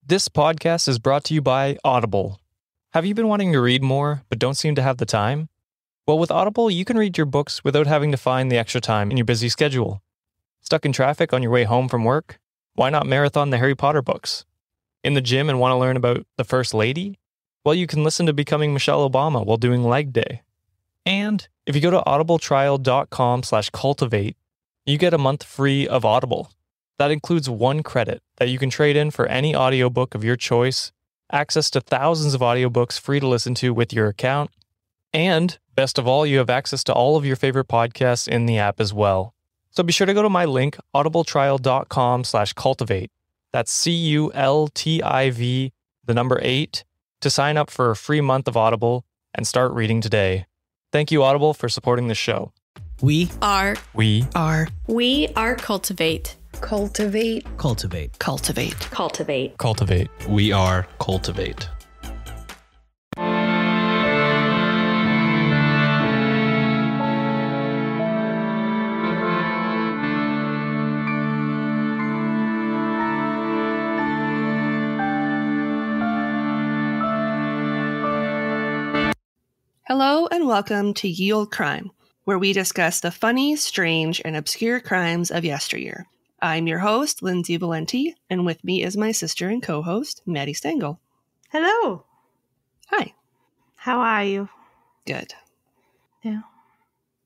This podcast is brought to you by Audible. Have you been wanting to read more, but don't seem to have the time? Well, with Audible, you can read your books without having to find the extra time in your busy schedule. Stuck in traffic on your way home from work? Why not marathon the Harry Potter books? In the gym and want to learn about the First Lady? Well, you can listen to Becoming Michelle Obama while doing leg day. And if you go to audibletrial.com/cultivate, you get a month free of Audible. That includes 1 credit that you can trade in for any audiobook of your choice, access to thousands of audiobooks free to listen to with your account, and best of all, you have access to all of your favorite podcasts in the app as well. So be sure to go to my link, audibletrial.com/cultivate. That's CULTIV, the number 8, to sign up for a free month of Audible and start reading today. Thank you, Audible, for supporting the show. We are Cultivate. Cultivate. Cultivate. Cultivate. Cultivate. Cultivate. We are Cultivate. Hello and welcome to Ye Olde Crime, where we discuss the funny, strange, and obscure crimes of yesteryear. I'm your host, Lindsay Valenti, and with me is my sister and co-host, Maddie Stengel. Hello. Hi. How are you? Good. Yeah.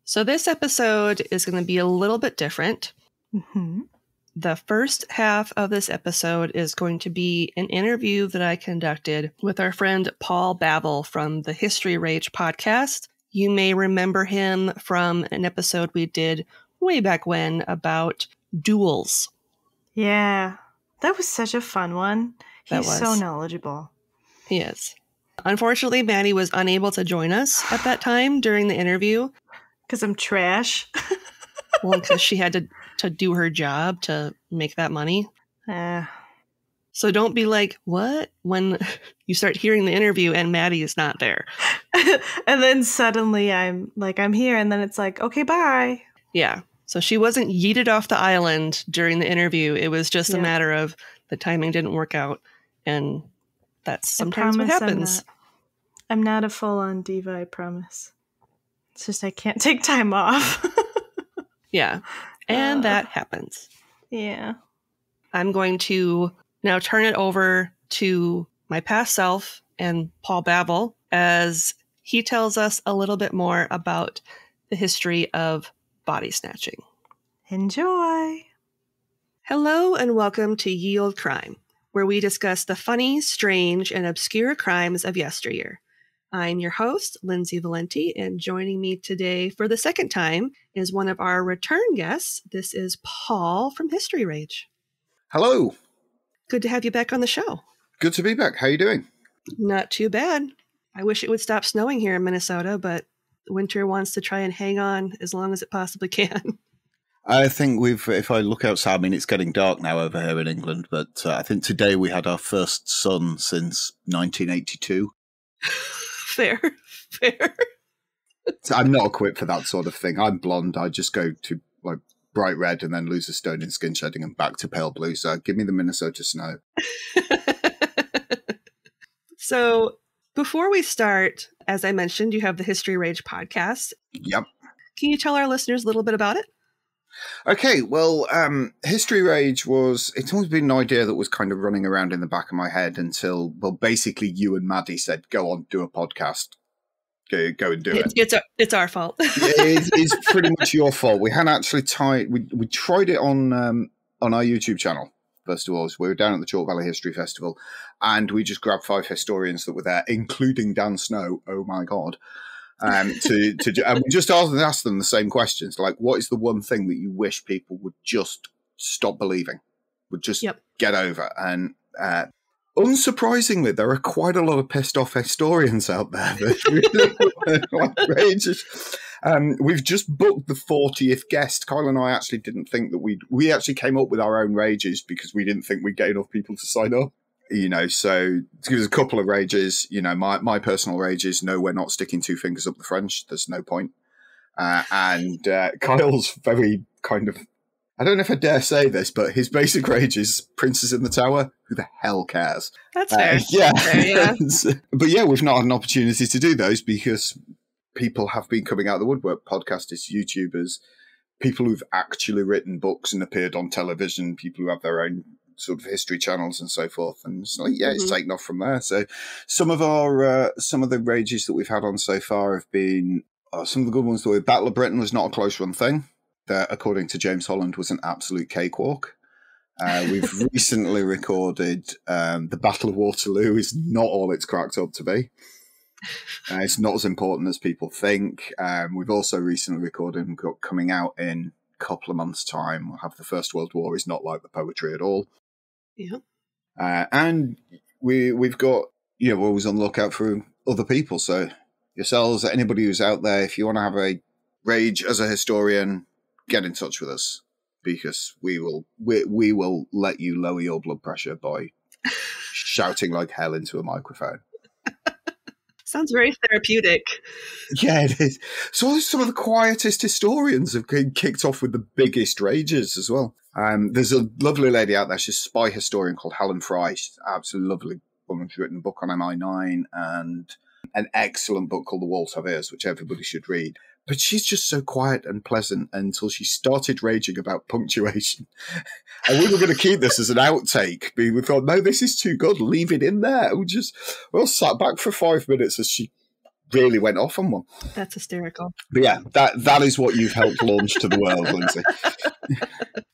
So this episode is going to be a little bit different. Mm-hmm. The first half of this episode is going to be an interview that I conducted with our friend Paul Babel from the History Rage podcast. You may remember him from an episode we did way back when about duels. Yeah. That was such a fun one. He's so knowledgeable. He is. Unfortunately, Maddie was unable to join us at that time during the interview. Because I'm trash. Well, because she had to do her job to make that money. So don't be like, what? When you start hearing the interview and Maddie is not there. And then suddenly I'm here. And then it's like, okay, bye. Yeah. So she wasn't yeeted off the island during the interview. It was just a matter of the timing didn't work out. And that's sometimes what happens. I'm not a full-on diva, I promise. It's just I can't take time off. Yeah. And that happens. Yeah. I'm going to now turn it over to my past self and Paul Babel as he tells us a little bit more about the history of body snatching. Enjoy. Hello and welcome to Ye Olde Crime, where we discuss the funny, strange, and obscure crimes of yesteryear. I'm your host, Lindsay Valenti, and joining me today for the second time is one of our return guests. This is Paul from History Rage. Hello. Good to have you back on the show. Good to be back. How are you doing? Not too bad. I wish it would stop snowing here in Minnesota, but winter wants to try and hang on as long as it possibly can. I think if I look outside, I mean, it's getting dark now over here in England, but I think today we had our first sun since 1982. Fair. So I'm not equipped for that sort of thing. I'm blonde. I just go to like bright red and then lose a stone in skin shedding and back to pale blue. So give me the Minnesota snow. So before we start, as I mentioned, you have the History Rage podcast. Yep. Can you tell our listeners a little bit about it? Okay, well, History Rage it's always been an idea that was kind of running around in the back of my head until, well, basically you and Maddie said, go on, do a podcast. Go and do it. It's our fault. It's pretty much your fault. We hadn't actually we tried it on our YouTube channel, first of all. So we were down at the Chalk Valley History Festival, and we just grabbed 5 historians that were there, including Dan Snow. Oh my God. And we just asked them the same questions, like, what is the one thing that you wish people would just stop believing, would just get over? And unsurprisingly, there are quite a lot of pissed off historians out there that really outrageous. We've just booked the 40th guest. Kyle and I actually didn't think that we actually came up with our own rages because we didn't think we'd get enough people to sign up. You know, so there's a couple of rages. You know, my personal rage is, no, we're not sticking 2 fingers up the French. There's no point. And Kyle's very kind of I don't know if I dare say this, but his basic rage is Princess in the Tower. Who the hell cares? That's fair. Yeah. Fair, yeah. But yeah, we've not had an opportunity to do those because people have been coming out of the woodwork. Podcasters, YouTubers, people who've actually written books and appeared on television, people who have their own sort of history channels and so forth. And it's like, it's taken off from there. So some of the rages that we've had on so far have been some of the good ones. The Battle of Britain was not a close run thing. That, according to James Holland, was an absolute cakewalk. We've recently recorded the Battle of Waterloo is not all it's cracked up to be. It's not as important as people think. We've also recently recorded and got coming out in a couple of months' time. We'll have The First World War is not like the poetry at all. Yeah. And we've got, we're always on the lookout for other people. So yourselves, anybody who's out there, if you want to have a rage as a historian, get in touch with us because we will let you lower your blood pressure by shouting like hell into a microphone. Sounds very therapeutic. Yeah, it is. So some of the quietest historians have kicked off with the biggest rages as well. There's a lovely lady out there. She's a spy historian called Helen Fry. She's an absolutely lovely woman. She's written a book on MI9 and an excellent book called The Walls Have Ears, which everybody should read. But she's just so quiet and pleasant until she started raging about punctuation. And we were going to keep this as an outtake. We thought, no, this is too good. Leave it in there. We all sat back for 5 minutes as she really went off on one. That's hysterical. But yeah, that is what you've helped launch to the world, Lindsay.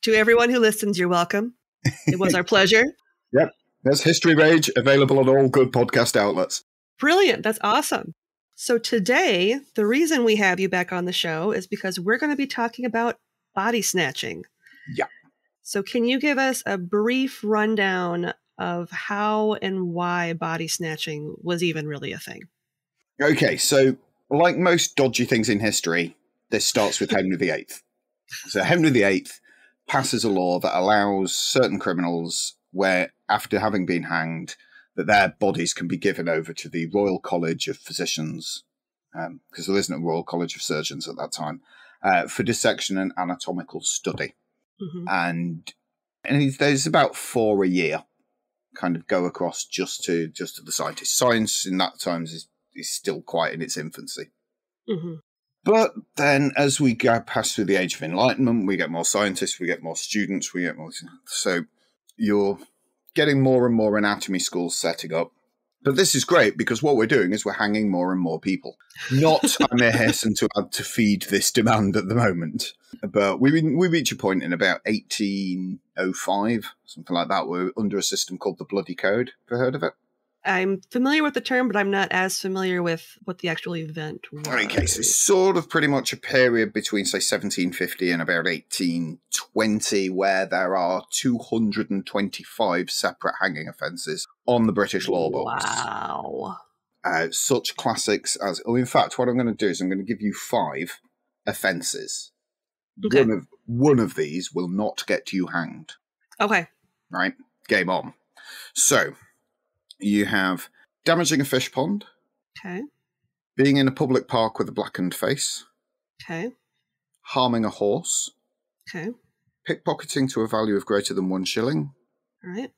To everyone who listens, you're welcome. It was our pleasure. Yep. There's History Rage available on all good podcast outlets. Brilliant. That's awesome. So today, the reason we have you back on the show is because we're going to be talking about body snatching. Yeah. So can you give us a brief rundown of how and why body snatching was even really a thing? Okay, so like most dodgy things in history, this starts with Henry VIII. So Henry VIII passes a law that allows certain criminals where, after having been hanged, that their bodies can be given over to the Royal College of Physicians, because there isn't a Royal College of Surgeons at that time, for dissection and anatomical study. Mm-hmm. And there's about 4 a year kind of go across just to the scientists. Science in that times is still quite in its infancy. Mm-hmm. But then as we go past through the Age of Enlightenment, we get more scientists, we get more students, we get more... So you're getting more and more anatomy schools setting up. But this is great because what we're doing is we're hanging more and more people. Not, I may hasten to add, to feed this demand at the moment. But we reach a point in about 1805, something like that, we're under a system called the Bloody Code. Have you heard of it? I'm familiar with the term, but I'm not as familiar with what the actual event was. Okay, so it's sort of pretty much a period between, say, 1750 and about 1820, where there are 225 separate hanging offences on the British law books. Wow. Such classics as... Oh, in fact, what I'm going to do is I'm going to give you 5 offences. Okay. One of these will not get you hanged. Okay. Right? Game on. So... You have damaging a fish pond. Okay. Being in a public park with a blackened face. Okay. Harming a horse. Okay. Pickpocketing to a value of greater than 1 shilling. All right.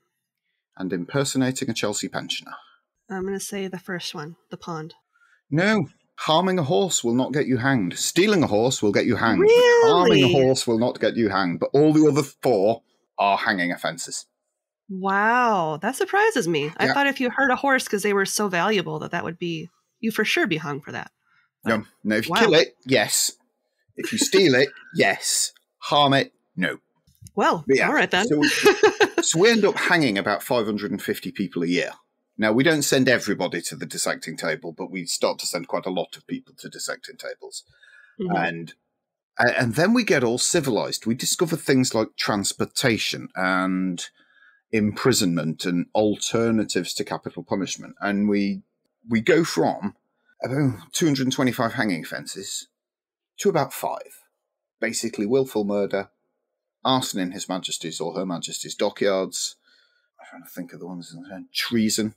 And impersonating a Chelsea pensioner. I'm going to say the first one, the pond. No. Harming a horse will not get you hanged. Stealing a horse will get you hanged. Really? But harming a horse will not get you hanged. But all the other 4 are hanging offences. Wow, that surprises me. Yeah. I thought if you hurt a horse because they were so valuable that would be, you for sure be hung for that. But, No, if you wow. kill it, yes. If you steal it, yes. Harm it, no. Well, But yeah, all right then. So we end up hanging about 550 people a year. Now, we don't send everybody to the dissecting table, but we start to send quite a lot of people to dissecting tables. Mhm. And then we get all civilized. We discover things like transportation and imprisonment and alternatives to capital punishment. And we go from about 225 hanging offences to about 5. Basically, willful murder, arson in His Majesty's or Her Majesty's dockyards, I'm trying to think of the ones, treason,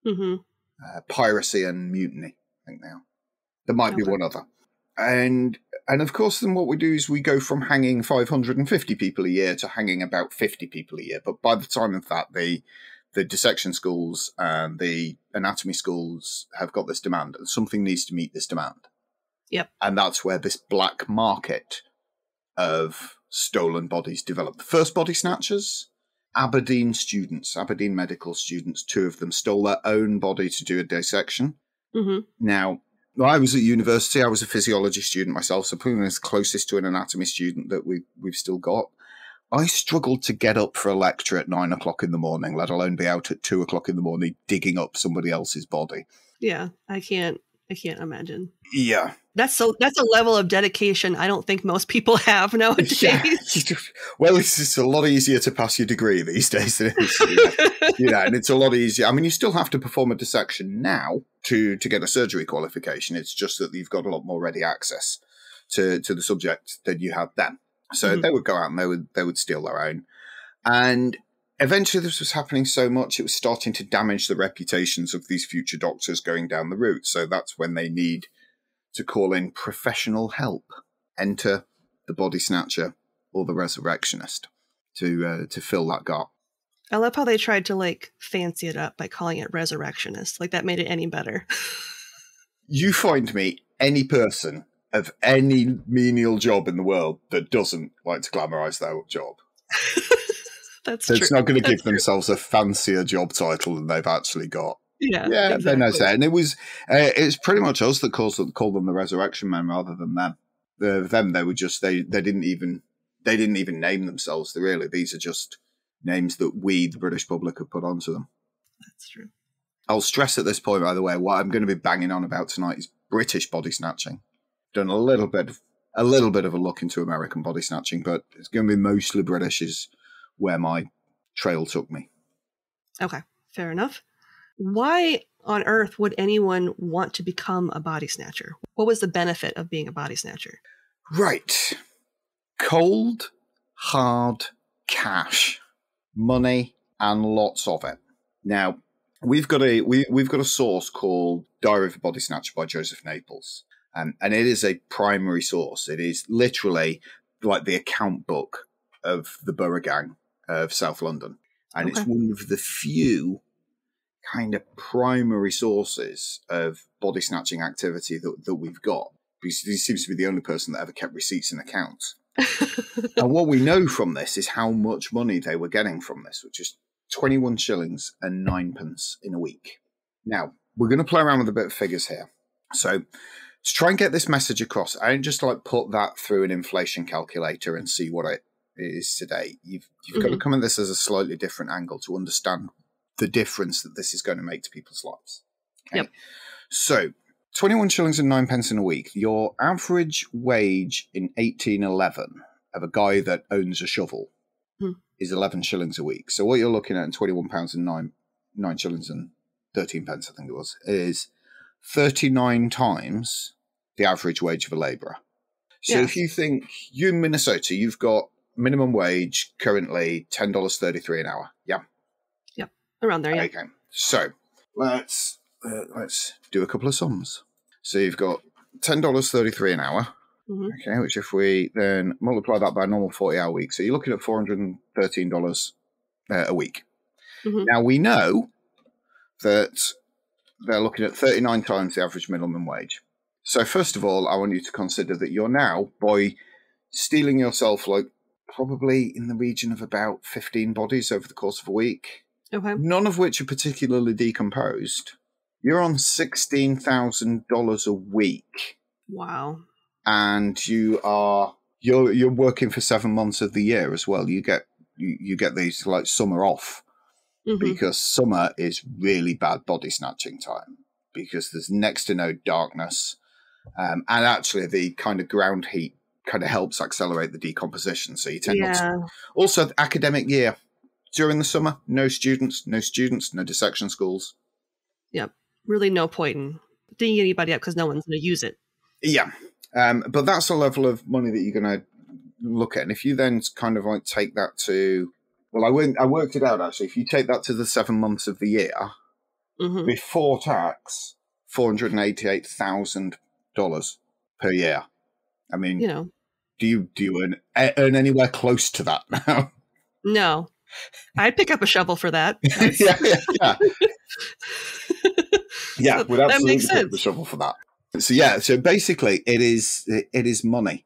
Mhm. piracy and mutiny, I think now. There might be Okay. one other. And of course, then what we do is we go from hanging 550 people a year to hanging about 50 people a year. But by the time of that, the dissection schools and the anatomy schools have got this demand, and something needs to meet this demand. Yep. And that's where this black market of stolen bodies developed. The first body snatchers, Aberdeen students, Aberdeen medical students, 2 of them stole their own body to do a dissection. Mm-hmm. Now, I was at university. I was a physiology student myself, so probably as closest to an anatomy student that we've still got. I struggled to get up for a lecture at 9 o'clock in the morning, let alone be out at 2 o'clock in the morning digging up somebody else's body. Yeah, I can't imagine. Yeah. That's a level of dedication I don't think most people have nowadays. Yeah. Well, it's a lot easier to pass your degree these days than it is. And it's a lot easier. I mean, you still have to perform a dissection now to get a surgery qualification. It's just that you've got a lot more ready access to the subject than you had then. So they would go out and they would steal their own. And eventually this was happening so much, it was starting to damage the reputations of these future doctors going down the route. So that's when they need to call in professional help. Enter the body snatcher or the resurrectionist to fill that gap. I love how they tried to fancy it up by calling it resurrectionist. That made it any better. You find me any person of any menial job in the world that doesn't like to glamorize their job. That's true. It's not going to give themselves a fancier job title than they've actually got. Yeah, exactly. They know that. And it's pretty much us that called them the Resurrection Men rather than them. They were just they didn't even name themselves. These are just names that we, the British public, have put onto them. That's true. I'll stress at this point, by the way, what I'm going to be banging on about tonight is British body snatching. Done a little bit of a look into American body snatching, but it's going to be mostly British is where my trail took me. Okay, fair enough. Why on earth would anyone want to become a body snatcher? What was the benefit of being a body snatcher? Right. Cold, hard cash, money, and lots of it. Now, we've got a source called Diary of a Body Snatcher by Joseph Naples. And it is a primary source. It is literally like the account book of the Borough Gang of South London. And It's one of the few kind of primary sources of body snatching activity that we've got. Because he seems to be the only person that ever kept receipts and accounts. And what we know from this is how much money they were getting from this, which is 21 shillings and 9pence in a week. Now, we're going to play around with a bit of figures here. So to try and get this message across, I don't just put that through an inflation calculator and see what it is today. You've got to come at this as a slightly different angle to understand the difference that this is going to make to people's lives. Okay? Yep. So 21 shillings and 9pence in a week. Your average wage in 1811 of a guy that owns a shovel is 11 shillings a week. So what you're looking at in £21 and 9 shillings and 13 pence, I think it was, is 39 times the average wage of a labourer. So if you think you're in Minnesota, you've got minimum wage currently $10.33 an hour. Yeah. Yep. Around there. Yeah. Okay. So let's do a couple of sums. So you've got $10.33 an hour. Okay, which if we then multiply that by a normal 40-hour week, so you're looking at $413 a week. Now, we know that they're looking at 39 times the average minimum wage. So first of all, I want you to consider that you're now, by stealing yourself probably in the region of about 15 bodies over the course of a week, none of which are particularly decomposed, you're on $16,000 a week. Wow. And you're working for 7 months of the year as well. You get these summer off because summer is really bad body snatching time because there's next to no darkness, and actually the kind of ground heat kind of helps accelerate the decomposition. So you tend not to. Also, the academic year during the summer, no students, no dissection schools. Yep, really no point in digging anybody up because no one's going to use it. Yeah. But that's a level of money that you're going to look at. And if you then kind of take that to, I worked it out actually. If you take that to the 7 months of the year, before tax, $488,000 per year. I mean, You know, do you earn anywhere close to that now? no. I'd pick up a shovel for that. Yeah, So we'd that absolutely makes pick up sense. the shovel for that. So basically, it is money,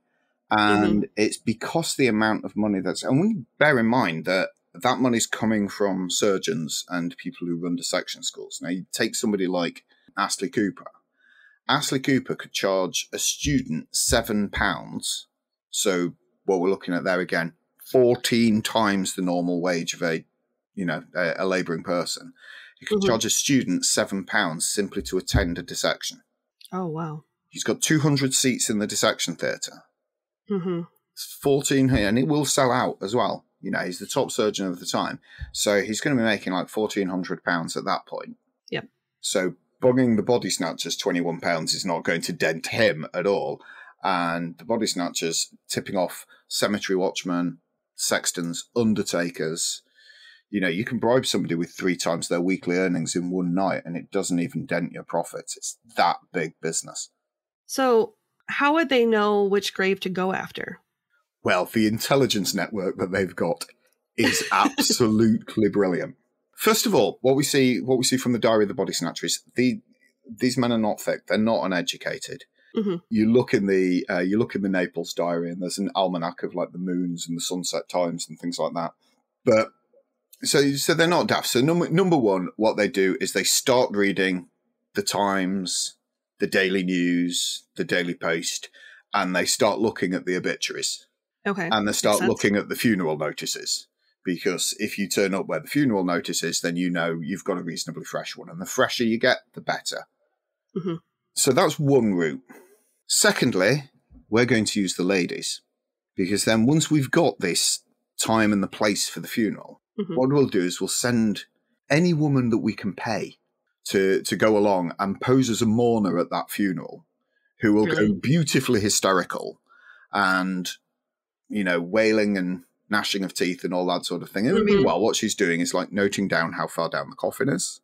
and it's because the amount of money and we bear in mind that money's coming from surgeons and people who run dissection schools. Now, you take somebody like Astley Cooper. Astley Cooper could charge a student £7. So what we're looking at there again, 14 times the normal wage of a labouring person. He could charge a student £7 simply to attend a dissection. Oh, wow. He's got 200 seats in the dissection theatre. Mm-hmm. 14 here, and it will sell out as well. He's the top surgeon of the time. So he's going to be making like £1,400 at that point. Yep. So bugging the body snatchers £21 is not going to dent him at all. And the body snatchers tipping off cemetery watchmen, sextons, undertakers. You can bribe somebody with 3 times their weekly earnings in one night, and it doesn't even dent your profits. It's that big business. So how would they know which grave to go after? Well, the intelligence network that they've got is absolutely brilliant. First of all, what we see from the Diary of the Body Snatcher is these men are not thick. They're not uneducated. Mm-hmm. You look in the Naples diary, and there's an almanac of like the moons and the sunset times and things like that. But so they're not daft. So number one, what they do is they start reading the Times, the Daily News, the Daily Post, and they start looking at the obituaries. Okay. And they start looking at the funeral notices. Because if you turn up where the funeral notice is, then you've got a reasonably fresh one. And the fresher you get, the better. Mm-hmm. So that's one route. Secondly, we're going to use the ladies. Because then once we've got this time and the place for the funeral, what we'll do is we'll send any woman that we can pay to go along and pose as a mourner at that funeral, who will go beautifully hysterical and, wailing and gnashing of teeth and all that sort of thing. And meanwhile, what she's doing is like noting down how far down the coffin is.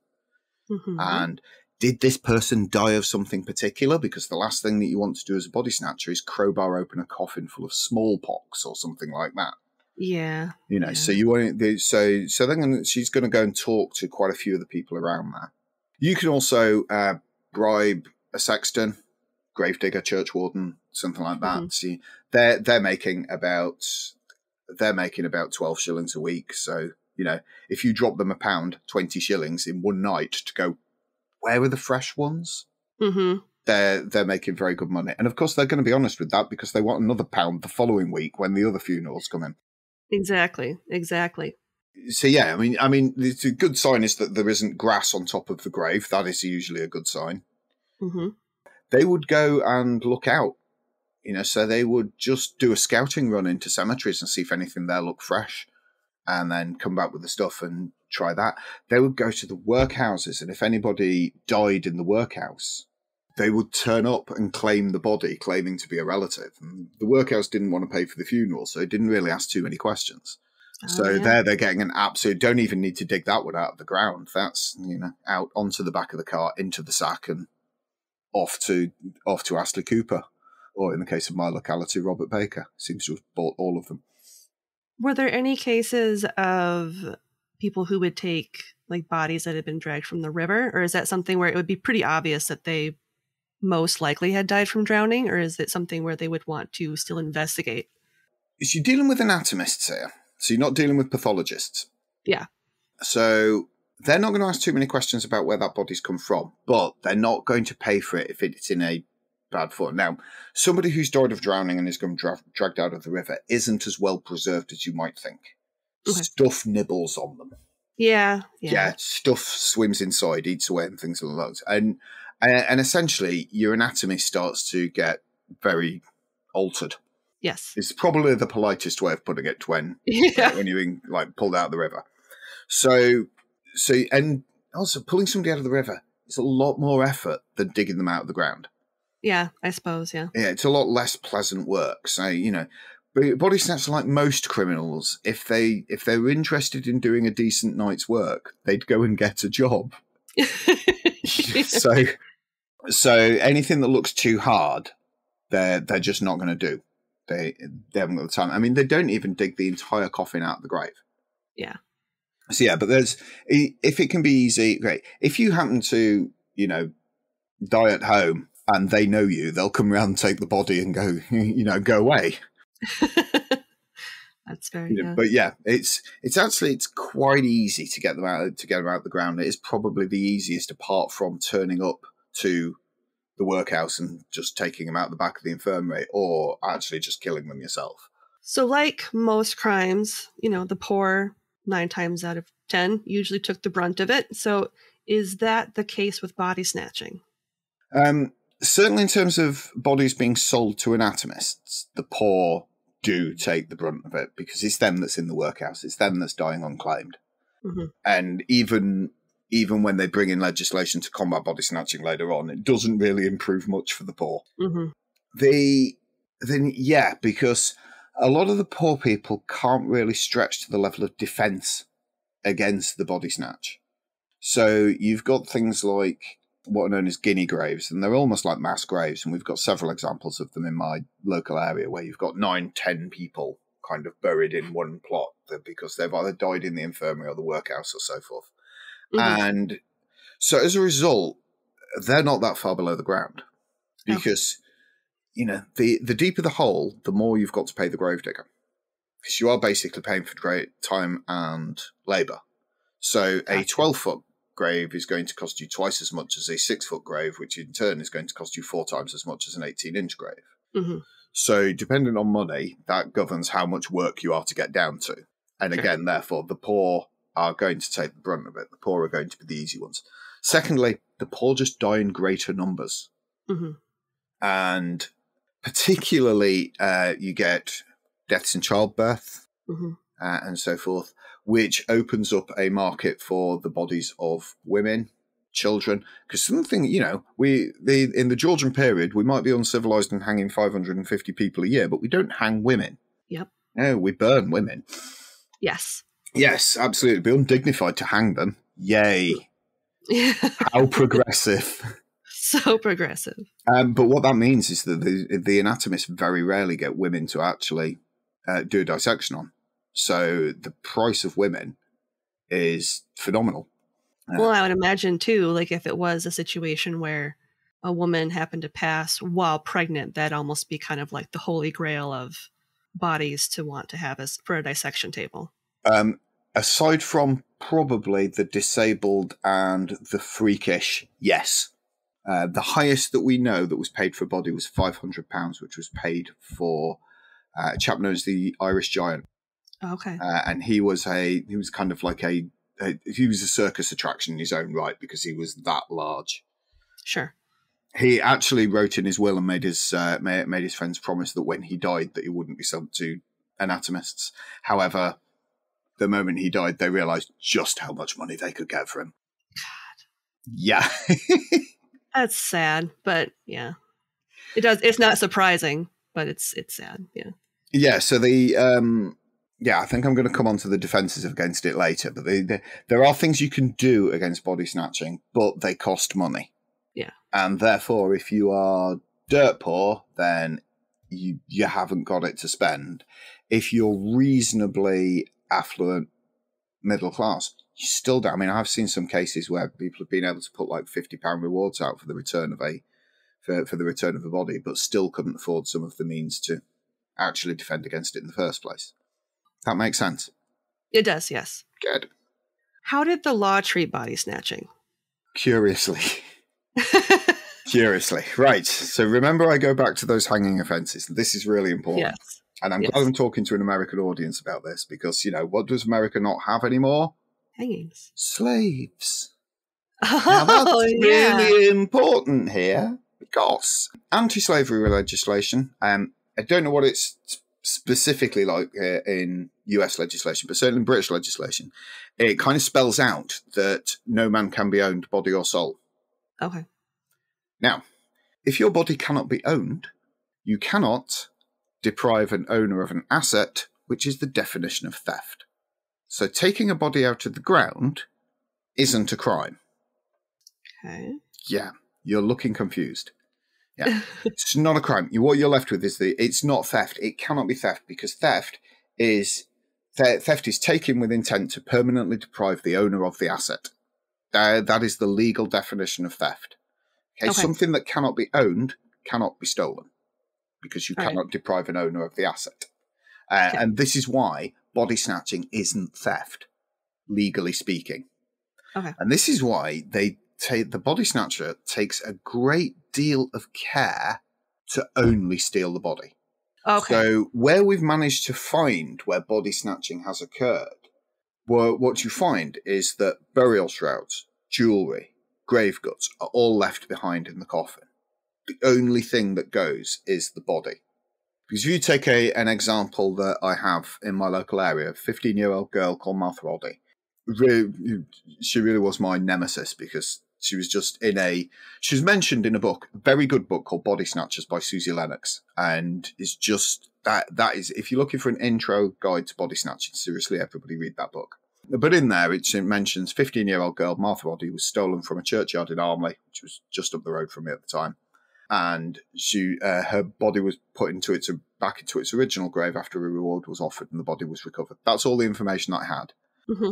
And did this person die of something particular? Because the last thing that you want to do as a body snatcher is crowbar open a coffin full of smallpox or something like that. Yeah. So you want so then she's going to go and talk to quite a few of the people around there. You can also bribe a sexton, gravedigger, church warden, something like that. See, they're making about 12 shillings a week. So if you drop them £1, 20 shillings in one night to go, where are the fresh ones? They're making very good money, and of course they're going to be honest with that because they want another £1 the following week when the other funerals come in. Exactly. So yeah, I mean, the good sign is that there isn't grass on top of the grave. That is usually a good sign. They would go and look out, so they would just do a scouting run into cemeteries and see if anything there looked fresh, and then come back with the stuff and try that. They would go to the workhouses, and if anybody died in the workhouse, they would turn up and claim the body, claiming to be a relative. And the workhouse didn't want to pay for the funeral, so it didn't really ask too many questions. They're getting an absolute, don't even need to dig that one out of the ground. That's, out onto the back of the car, into the sack, and off to Astley Cooper. Or in the case of my locality, Robert Baker seems to have bought all of them. Were there any cases of people who would take like bodies that had been dragged from the river? Or is that something where it would be pretty obvious that they most likely had died from drowning? Or is it something where they would want to still investigate? You're dealing with anatomists here. So you're not dealing with pathologists. Yeah. So they're not going to ask too many questions about where that body's come from, but they're not going to pay for it if it's in a bad form. Now, somebody who's died of drowning and is going dragged out of the river isn't as well preserved as you might think. Stuff nibbles on them. Yeah. Stuff swims inside, eats away, and things along those. And essentially, your anatomy starts to get very altered. Yes. It's probably the politest way of putting it when you're being pulled out of the river. So and also pulling somebody out of the river is a lot more effort than digging them out of the ground. Yeah, I suppose, yeah. Yeah, it's a lot less pleasant work. So, body snatchers, like most criminals, if they were interested in doing a decent night's work, they'd go and get a job. So anything that looks too hard, they're just not going to do. They haven't got the time. I mean, they don't even dig the entire coffin out of the grave. Yeah. So yeah, but if it can be easy, great. If you happen to, die at home and they know you, they'll come around and take the body and go, go away. That's very good. But yeah, it's quite easy to get them out the ground. It is probably the easiest, apart from turning up to the workhouse and just taking them out the back of the infirmary, or actually just killing them yourself. So like most crimes, the poor 9 times out of 10 usually took the brunt of it. So is that the case with body snatching? Certainly in terms of bodies being sold to anatomists, the poor do take the brunt of it, because it's them that's in the workhouse. It's them that's dying unclaimed. Mm-hmm. And even when they bring in legislation to combat body snatching later on, it doesn't really improve much for the poor. Mm-hmm. Because a lot of the poor people can't really stretch to the level of defense against the body snatch. So you've got things like what are known as guinea graves, and they're almost like mass graves, and we've got several examples of them in my local area where you've got 9-10 people kind of buried in one plot because they've either died in the infirmary or the workhouse or so forth. Mm-hmm. And so as a result, they're not that far below the ground, because the deeper the hole, the more you've got to pay the gravedigger, because you are basically paying for great time and labour. So a 12-foot grave is going to cost you twice as much as a 6-foot grave, which in turn is going to cost you 4 times as much as an 18-inch grave. Mm-hmm. So depending on money, that governs how much work you are to get down to. And again, therefore, the poor are going to take the brunt of it. The poor are going to be the easy ones. Secondly, the poor just die in greater numbers. Mm-hmm. And particularly you get deaths in childbirth, mm-hmm. And so forth, which opens up a market for the bodies of women, children. Because something, in the Georgian period, we might be uncivilized and hanging 550 people a year, but we don't hang women. Yep. No, we burn women. Yes. Yes, absolutely. It'd be undignified to hang them. Yay. How progressive. So progressive. But what that means is that the anatomists very rarely get women to actually do a dissection on. So the price of women is phenomenal. Well, I would imagine, too, like if it was a situation where a woman happened to pass while pregnant, that'd almost be kind of like the holy grail of bodies to want to have for a dissection table. Aside from probably the disabled and the freakish, yes. The highest that we know that was paid for a body was £500, which was paid for a chap known as the Irish Giant. Okay. And he was kind of like he was a circus attraction in his own right, because he was that large. Sure. He actually wrote in his will and made his friends promise that when he died that he wouldn't be sold to anatomists. However, the moment he died, they realised just how much money they could get for him. God. Yeah. That's sad, but yeah. It's not surprising, but it's sad, yeah. Yeah, so I think I'm going to come on to the defences against it later, but there are things you can do against body snatching, but they cost money. Yeah. And therefore, if you are dirt poor, then you haven't got it to spend. If you're reasonably affluent, middle class, you still don't. I mean, I've seen some cases where people have been able to put like £50 rewards out for the return of a body, but still couldn't afford some of the means to actually defend against it in the first place. That makes sense. It does, yes. Good. How did the law treat body snatching? Curiously. Curiously. Right. So remember, I go back to those hanging offences. This is really important. Yes. And I'm glad I'm talking to an American audience about this, because, what does America not have anymore? Hangings. Slaves. Oh, Now that's yeah. really important here, because anti-slavery legislation, I don't know what it's specifically like in US legislation, but certainly in British legislation, it kind of spells out that no man can be owned, body or soul. Okay. Now, if your body cannot be owned, you cannot deprive an owner of an asset, which is the definition of theft. So taking a body out of the ground isn't a crime. Okay. Yeah, you're looking confused. Yeah. It's not a crime. What you're left with is it's not theft. It cannot be theft because theft is taken with intent to permanently deprive the owner of the asset. That is the legal definition of theft. Okay. Something that cannot be owned cannot be stolen because you cannot deprive an owner of the asset. And this is why body snatching isn't theft, legally speaking. Okay. And this is why the body snatcher takes a great deal of care to only steal the body. Okay. So where we've managed to find where body snatching has occurred, what you find is that burial shrouds, jewellery, grave goods are all left behind in the coffin. The only thing that goes is the body. Because if you take an example that I have in my local area, a 15-year-old girl called Martha Roddy, she really was my nemesis because she was just she was mentioned in a book, a very good book called Body Snatchers by Susie Lennox. And it's just, that is, if you're looking for an intro guide to body snatching, seriously, everybody read that book. But in there, it mentions 15-year-old girl Martha Roddy was stolen from a churchyard in Armley, which was just up the road from me at the time. And her body was put back into its original grave after a reward was offered and the body was recovered. That's all the information that I had. Mm-hmm.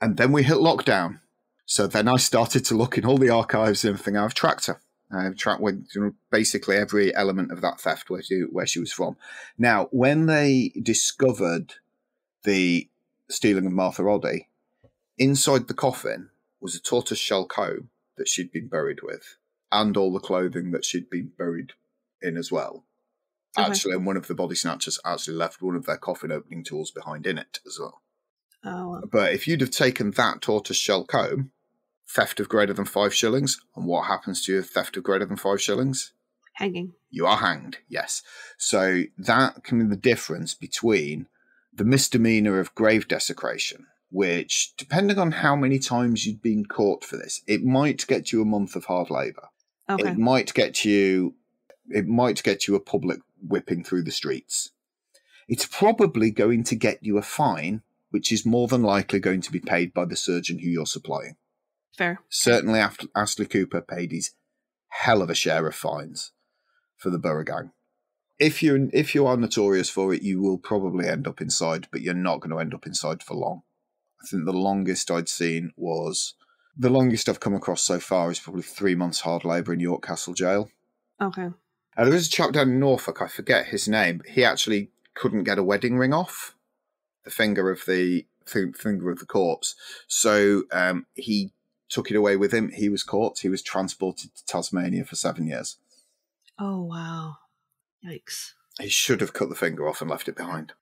And then we hit lockdown. So then I started to look in all the archives and everything. I've tracked her. I've tracked basically every element of that theft where she was from. Now, when they discovered the stealing of Martha Roddy, inside the coffin was a tortoiseshell comb that she'd been buried with, and all the clothing that she'd been buried in as well. Okay. Actually, and one of the body snatchers actually left one of their coffin opening tools behind in it as well. Oh, wow. But if you'd have taken that tortoiseshell comb, theft of greater than 5 shillings, and what happens to your theft of greater than 5 shillings? Hanging. You are hanged, yes. So that can be the difference between the misdemeanor of grave desecration, which, depending on how many times you'd been caught for this, it might get you a month of hard labour. Okay. It might get you a public whipping through the streets. It's probably going to get you a fine, which is more than likely going to be paid by the surgeon who you're supplying. Fair. Certainly Astley Cooper paid his hell of a share of fines for the Borough Gang. If you are notorious for it, you will probably end up inside, but you're not going to end up inside for long. I think the longest I've come across so far is probably 3 months hard labour in York Castle Jail. Okay. There is a chap down in Norfolk, I forget his name. He actually couldn't get a wedding ring off the finger of the corpse, so he took it away with him. He was caught. He was transported to Tasmania for 7 years. Oh wow! Yikes! He should have cut the finger off and left it behind.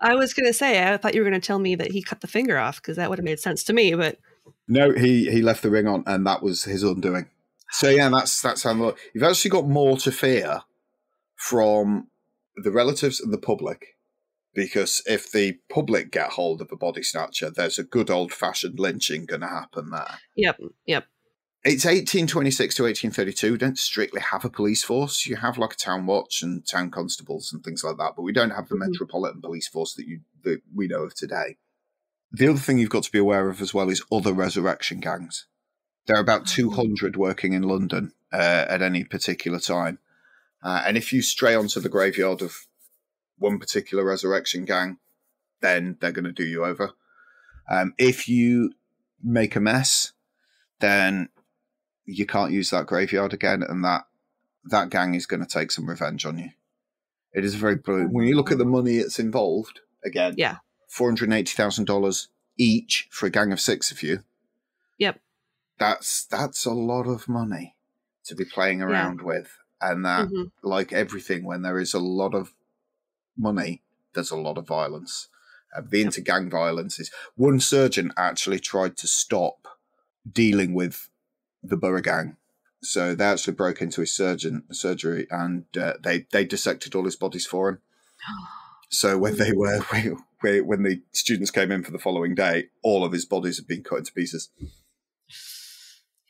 I was going to say, I thought you were going to tell me that he cut the finger off because that would have made sense to me, but no, he left the ring on, and that was his undoing. So yeah, that's how you've actually got more to fear from the relatives and the public, because if the public get hold of a body snatcher, there's a good old-fashioned lynching going to happen there. Yep. It's 1826 to 1832. We don't strictly have a police force. You have like a town watch and town constables and things like that, but we don't have the metropolitan police force that we know of today. The other thing you've got to be aware of as well is other resurrection gangs. There are about 200 working in London at any particular time. And if you stray onto the graveyard of one particular resurrection gang, then they're going to do you over. If you make a mess, then you can't use that graveyard again, and that gang is going to take some revenge on you. It is very brilliant. When you look at the money that's involved, again, $480,000 each for a gang of 6 of you. Yep. That's a lot of money to be playing around with. And that, like everything, when there is a lot of money, there's a lot of violence. The inter-gang violence is... One surgeon actually tried to stop dealing with the Borough Gang. So they actually broke into his surgery and they dissected all his bodies for him. So when when the students came in for the following day, all of his bodies had been cut into pieces.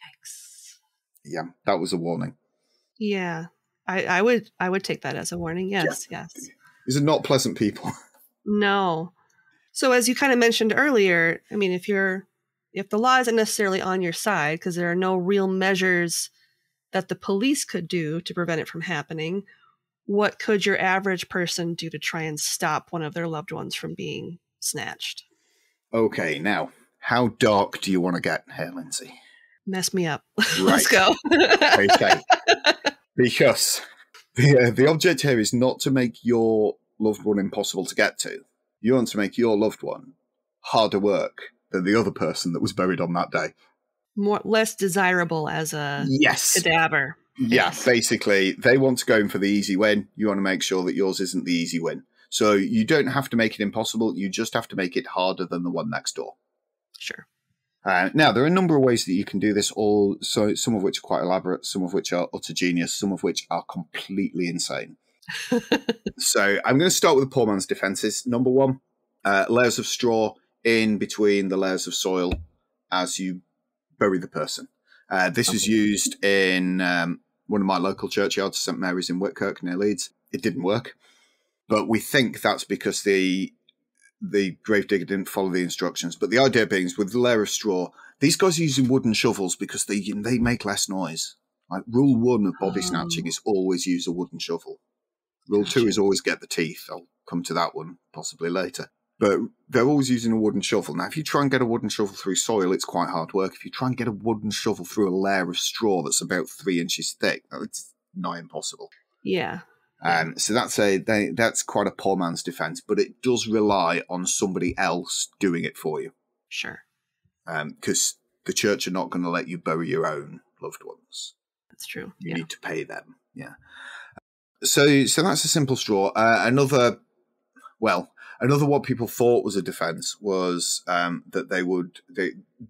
Yikes. Yeah, that was a warning. Yeah, I would take that as a warning. Yes. These are not pleasant people. No. So as you kind of mentioned earlier, I mean, if the law isn't necessarily on your side because there are no real measures that the police could do to prevent it from happening, what could your average person do to try and stop one of their loved ones from being snatched? Okay, now, how dark do you want to get here, Lindsay? Mess me up. Right. Let's go. Okay. Because the object here is not to make your loved one impossible to get to. You want to make your loved one harder work than the other person that was buried on that day. Less desirable as a cadaver. Yeah, Yes. basically, they want to go in for the easy win. You want to make sure that yours isn't the easy win. So you don't have to make it impossible. You just have to make it harder than the one next door. Sure. Now, there are a number of ways that you can do this, some of which are quite elaborate, some of which are utter genius, some of which are completely insane. So I'm going to start with the poor man's defences. Number one, layers of straw in between the layers of soil as you bury the person. This was used in one of my local churchyards, St Mary's in Whitkirk near Leeds. It didn't work, but we think that's because the gravedigger didn't follow the instructions. But the idea being is with the layer of straw, these guys are using wooden shovels because they make less noise. Like rule 1 of body snatching is always use a wooden shovel. Rule 2 is always get the teeth. I'll come to that one possibly later. But they're always using a wooden shovel. Now, if you try and get a wooden shovel through soil, it's quite hard work. If you try and get a wooden shovel through a layer of straw that's about 3 inches thick, it's nigh impossible. Yeah. So that's quite a poor man's defense, but it does rely on somebody else doing it for you. Sure. Because the church are not going to let you bury your own loved ones. That's true. You need to pay them. Yeah. So that's a simple straw. Another what people thought was a defense was that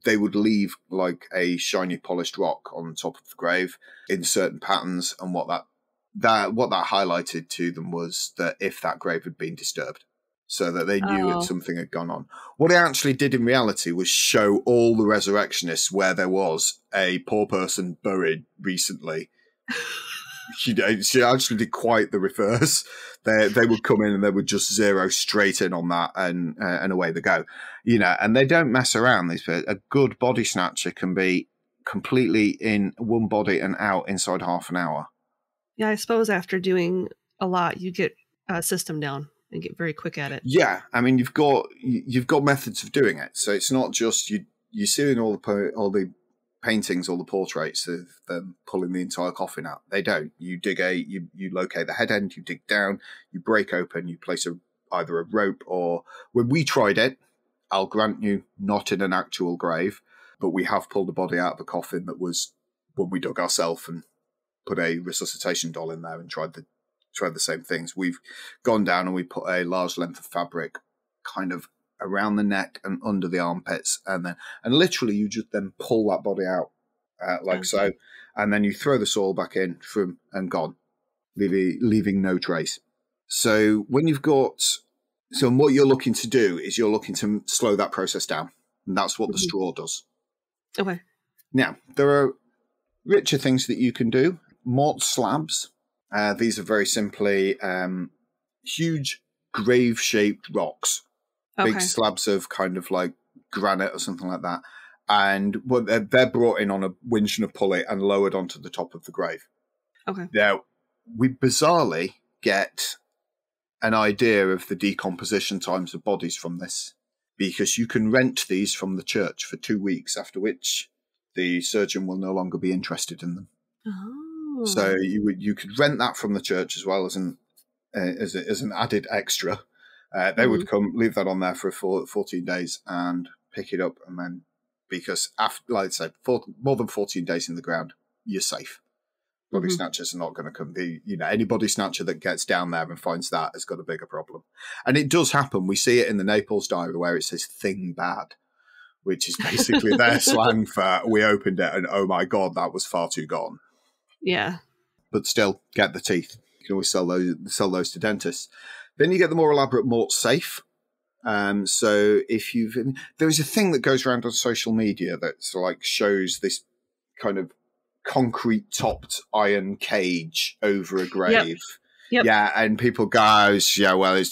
they would leave like a shiny polished rock on top of the grave in certain patterns, and what that highlighted to them was that if that grave had been disturbed, so that they knew that something had gone on. What it actually did in reality was show all the resurrectionists where there was a poor person buried recently. She actually did quite the reverse. They would come in and they would just zero straight in on that, and away they go. And they don't mess around. A good body snatcher can be completely in one body and out inside half an hour. Yeah, I suppose after doing a lot, you get a system down and get very quick at it. Yeah, I mean you've got methods of doing it. So it's not just you see in all the paintings, all the portraits of them pulling the entire coffin out. They don't. You locate the head end, you dig down, you break open, you place either a rope or, when we tried it, I'll grant you, not in an actual grave, but we have pulled a body out of a coffin that was when we dug ourselves and put a resuscitation doll in there and tried the same things. We've gone down and we put a large length of fabric kind of around the neck and under the armpits, and literally you just then pull that body out so, and then you throw the soil back in and gone, leaving no trace. So what you're looking to do is you're looking to slow that process down, and that's what the straw does. Okay. Now there are richer things that you can do. Mort slabs. These are very simply huge grave-shaped rocks. Okay. Big slabs of kind of like granite or something like that. And they're brought in on a winch and a pulley and lowered onto the top of the grave. Okay. Now, we bizarrely get an idea of the decomposition times of bodies from this, because you can rent these from the church for 2 weeks, after which the surgeon will no longer be interested in them. Oh. So you could rent that from the church as well as an added extra. They would come, leave that on there for 14 days and pick it up. And then, because after, like I said, more than 14 days in the ground, you're safe. Body snatchers are not going to come. Any body snatcher that gets down there and finds that has got a bigger problem. And it does happen. We see it in the Naples diary where it says thing bad, which is basically their slang for we opened it and oh my God, that was far too gone. Yeah. But still, get the teeth. You can always sell those to dentists. Then you get the more elaborate Mort safe. So there's a thing that goes around on social media that shows this kind of concrete topped iron cage over a grave. Yep. Yeah, and people go, it's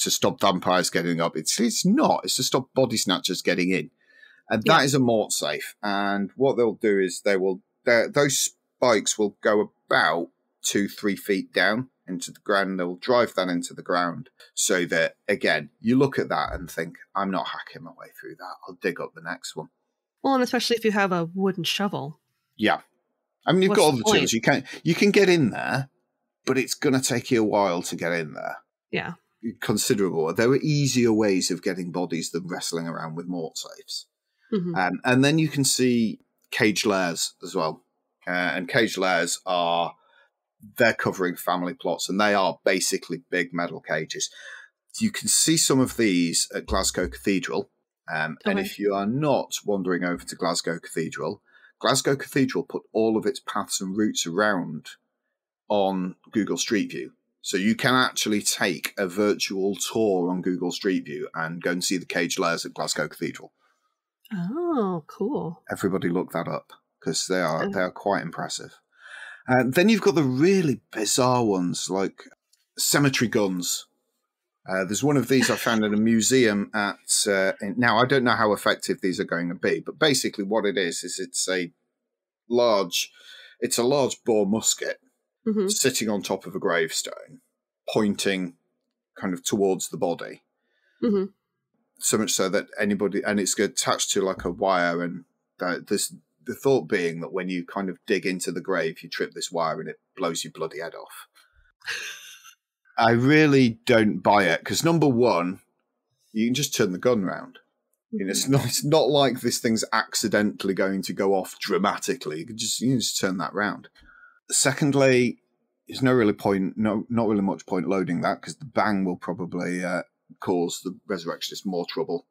to stop vampires getting up. It's not. It's to stop body snatchers getting in. And that is a Mort safe. And what they'll do is those bikes will go about 2-3 feet down into the ground. They'll drive that into the ground so that, again, you look at that and think, I'm not hacking my way through that. I'll dig up the next one. Well, and especially if you have a wooden shovel. Yeah. I mean, you've What's got all the the point? tools. You can get in there, but it's going to take you a while to get in there. Yeah. Considerable. There are easier ways of getting bodies than wrestling around with mort safes. Mhm. And then you can see cage lairs as well. And cage lairs they're covering family plots, and they are basically big metal cages. You can see some of these at Glasgow Cathedral. And if you are not wandering over to Glasgow Cathedral put all of its paths and routes around on Google Street View. So you can actually take a virtual tour on Google Street View and go and see the cage lairs at Glasgow Cathedral. Oh, cool. Everybody look that up because they are quite impressive. And then you've got the really bizarre ones like cemetery guns. There's one of these I found in a museum now I don't know how effective these are going to be, but basically what it is it's a large bore musket sitting on top of a gravestone, pointing kind of towards the body. Mm-hmm. So much so that and it's attached to like a wire, and the thought being that when you kind of dig into the grave, you trip this wire and it blows your bloody head off. I really don't buy it because, number one, you can just turn the gun round. You know, it's not like this thing's accidentally going to go off dramatically. You can just turn that round. Secondly, there's not really much point loading that because the bang will probably cause the resurrectionist more trouble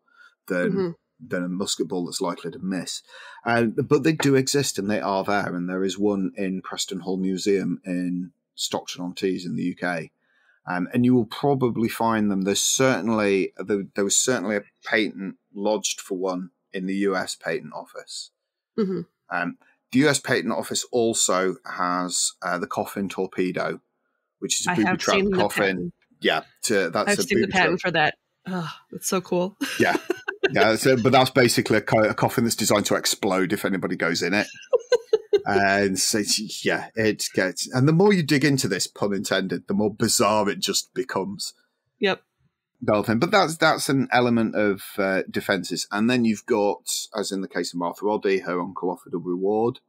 than a musket ball that's likely to miss. But they do exist and they are there. And there is one in Preston Hall Museum in Stockton-on-Tees in the UK. And you will probably find them. There was certainly a patent lodged for one in the US Patent Office. Mm-hmm. The US Patent Office also has the coffin torpedo, which is a booby trap coffin. Yeah, I've seen the patent for that. Oh, it's so cool. Yeah. But that's basically a coffin that's designed to explode if anybody goes in it. And so, it gets, and the more you dig into this, pun intended, the more bizarre it just becomes. Yep. But that's an element of defences. And then you've got, as in the case of Martha Oddy, her uncle offered a reward,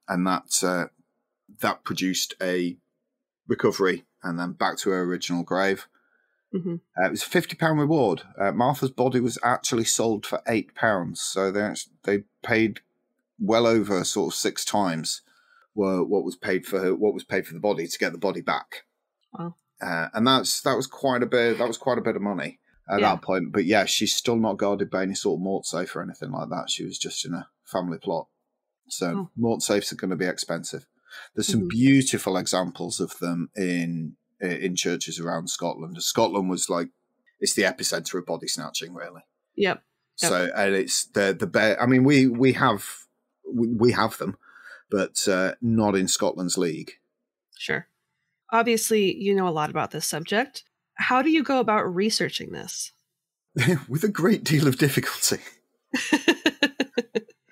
and that produced a recovery and then back to her original grave. Mm-hmm. It was a £50 reward. Martha's body was actually sold for £8, so they paid well over sort of 6 times what was paid for the body to get the body back. Wow. And that was quite a bit of money at that point. But yeah, she's still not guarded by any sort of mort safe or anything like that. She was just in a family plot. So mort safes are going to be expensive. There's some beautiful examples of them in churches around Scotland. Scotland was it's the epicenter of body snatching, really. Yep. So and it's the I mean, we have them, but not in Scotland's league. Sure. Obviously, you know a lot about this subject. How do you go about researching this? With a great deal of difficulty.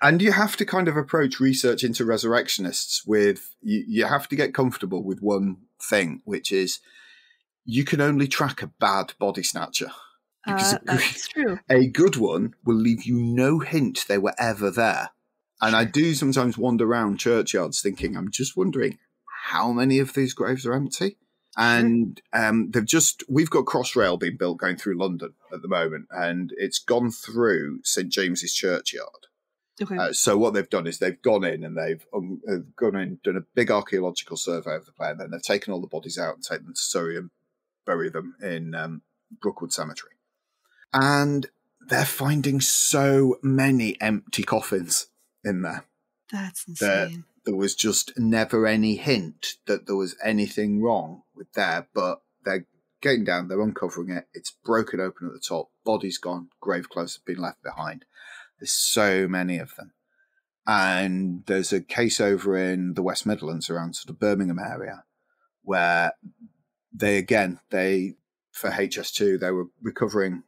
And you have to kind of approach research into resurrectionists with, you have to get comfortable with one thing, which is you can only track a bad body snatcher. Because that's true. A good one will leave you no hint they were ever there. And I do sometimes wander around churchyards thinking, I'm just wondering how many of these graves are empty. And we've got Crossrail being built going through London at the moment, and it's gone through St. James's Churchyard. Okay. So what they've done is they've gone in and they've done a big archaeological survey of the place, and then they've taken all the bodies out and taken them to Surrey and bury them in Brookwood Cemetery. And they're finding so many empty coffins in there. That's insane. There was just never any hint that there was anything wrong with there, but they're getting down, they're uncovering it, it's broken open at the top, body's gone, grave clothes have been left behind. There's so many of them. And there's a case over in the West Midlands around sort of Birmingham area where for HS2, they were recovering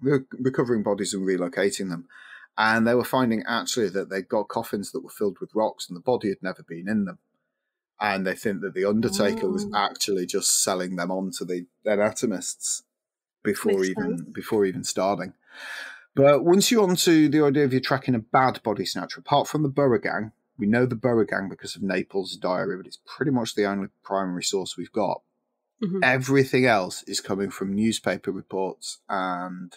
bodies and relocating them. And they were finding actually that they'd got coffins that were filled with rocks and the body had never been in them. And they think that the undertaker was actually just selling them on to the anatomists before even starting. But once you're onto the idea of you're tracking a bad body snatcher, apart from the Borough Gang, we know the Borough Gang because of Naples' diary, but it's pretty much the only primary source we've got. Everything else is coming from newspaper reports and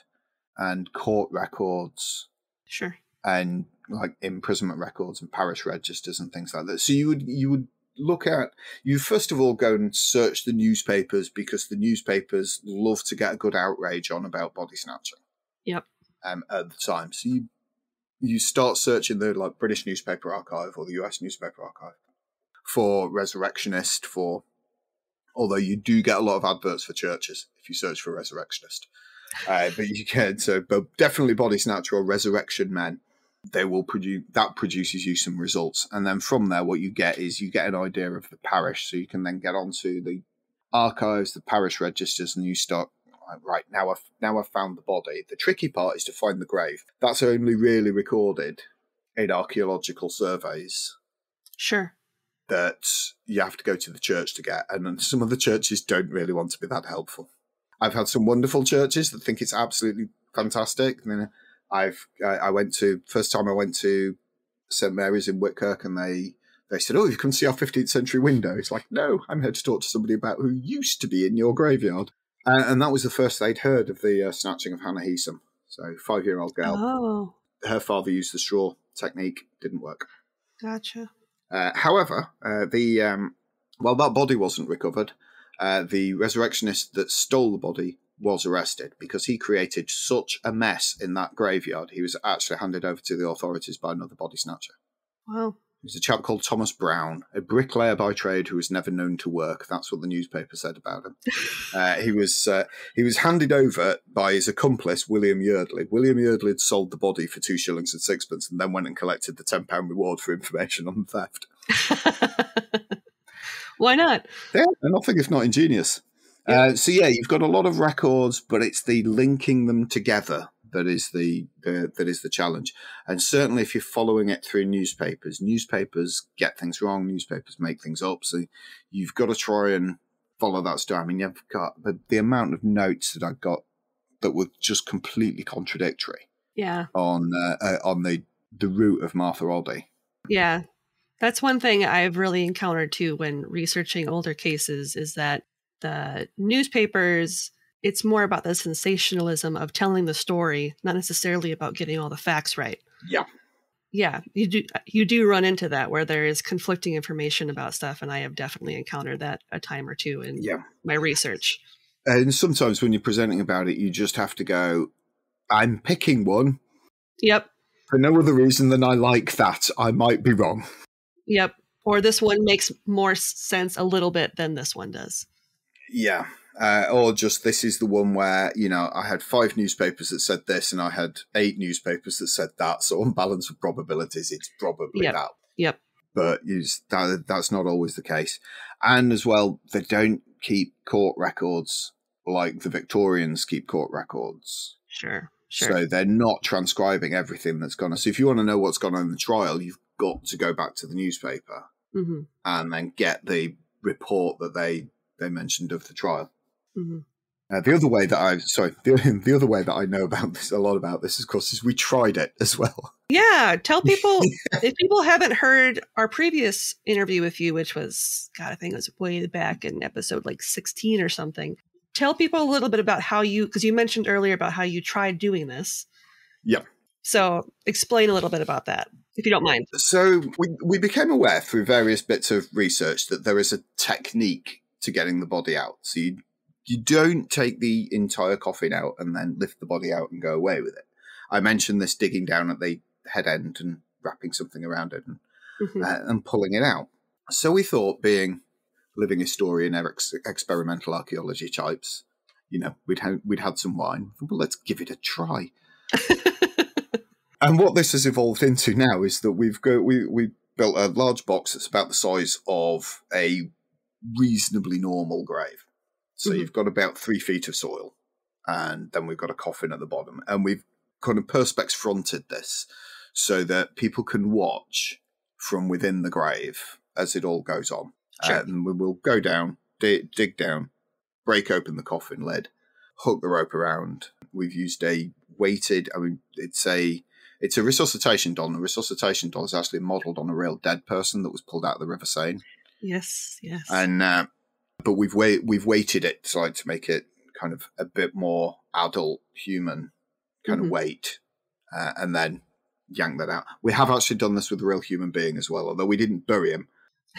court records. Sure. And like imprisonment records and parish registers and things like that. So you would look at, you first of all go and search the newspapers, because the newspapers love to get a good outrage on about body snatching. Yep. At the time. So you start searching the like British Newspaper Archive or the US Newspaper Archive for Resurrectionist, although you do get a lot of adverts for churches if you search for Resurrectionist. But you can, but definitely Body Snatcher or Resurrection Men. They will produces you some results, and then from there, what you get is you get an idea of the parish, so you can then get onto the archives, the parish registers, and you start. Right, now I've found the body. The tricky part is to find the grave. That's only really recorded in archaeological surveys. Sure. That you have to go to the church to get, and some of the churches don't really want to be that helpful. I've had some wonderful churches that think it's absolutely fantastic. And then first time I went to St. Mary's in Whitkirk, and they said, "Oh, you can see our 15th century window." It's like, no, I'm here to talk to somebody about who used to be in your graveyard. And that was the first they'd heard of the snatching of Hannah Heasom. So 5-year-old girl. Oh. Her father used the straw technique. Didn't work. Gotcha. However, while that body wasn't recovered, the resurrectionist that stole the body was arrested because he created such a mess in that graveyard. He was actually handed over to the authorities by another body snatcher. Wow. He was a chap called Thomas Brown, a bricklayer by trade who was never known to work. That's what the newspaper said about him. He was handed over by his accomplice, William Yeardley. William Yeardley had sold the body for 2 shillings and sixpence and then went and collected the £10 reward for information on the theft. Why not? Yeah, nothing if not ingenious. So you've got a lot of records, but it's the linking them together that is the challenge. And certainly if you're following it through newspapers get things wrong, newspapers make things up. So you've got to try and follow that story. I mean, you've got the amount of notes that I got that were just completely contradictory. Yeah. On the route of Martha Oddie. Yeah. That's one thing I've really encountered too when researching older cases, is that the newspapers, it's more about the sensationalism of telling the story, not necessarily about getting all the facts right. Yeah. Yeah, you do run into that where there is conflicting information about stuff, and I have definitely encountered that a time or two in my research. And sometimes when you're presenting about it, you just have to go, I'm picking one. Yep. For no other reason than I like that. I might be wrong. Yep. Or this one makes more sense a little bit than this one does. Yeah. Or just this is the one where, I had 5 newspapers that said this and I had 8 newspapers that said that. So on balance of probabilities, it's probably that. Yep. But that's not always the case. And as well, they don't keep court records like the Victorians keep court records. Sure. So they're not transcribing everything that's gone on. So if you want to know what's gone on in the trial, you've got to go back to the newspaper and then get the report that they mentioned of the trial. Mm-hmm. The other way that I know about this, a lot about this, of course, is we tried it as well. Yeah, tell people if people haven't heard our previous interview with you, which was, God, I think it was way back in episode like 16 or something. Tell people a little bit about how because you mentioned earlier about how you tried doing this. Yeah. So explain a little bit about that, if you don't mind. So we became aware through various bits of research that there is a technique to getting the body out. So you don't take the entire coffin out and then lift the body out and go away with it. I mentioned this digging down at the head end and wrapping something around it and pulling it out. So we thought, being living historian, experimental archaeology types, we'd had some wine. Well, let's give it a try. And what this has evolved into now is that we built a large box that's about the size of a reasonably normal grave. So you've got about 3 feet of soil, and then we've got a coffin at the bottom, and we've kind of perspex fronted this so that people can watch from within the grave as it all goes on. Sure. And we will go down, dig down, break open the coffin lid, hook the rope around. We've used a weighted, it's a resuscitation doll. And a resuscitation doll is actually modelled on a real dead person that was pulled out of the River Seine. Yes. And but we've weighted it to make it kind of a bit more adult human kind of weight, and then yank that out. We have actually done this with a real human being as well, although we didn't bury him,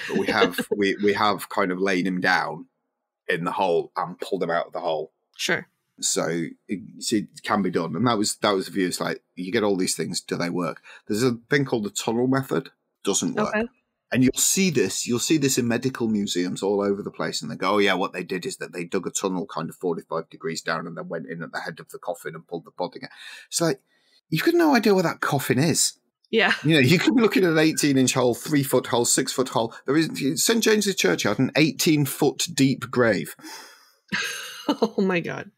but we have we have kind of laid him down in the hole and pulled him out of the hole. Sure. So it can be done, and that was the view. It's like, you get all these things, do they work? There's a thing called the tunnel method. Doesn't work. Okay. And you'll see this in medical museums all over the place, and they go, oh yeah, what they did is that they dug a tunnel kind of 45 degrees down and then went in at the head of the coffin and pulled the body out. It's like, you've got no idea where that coffin is. Yeah. You could be looking at an 18-inch hole, 3-foot hole, 6-foot hole. There is St. James's Churchyard, an 18-foot deep grave. Oh my God.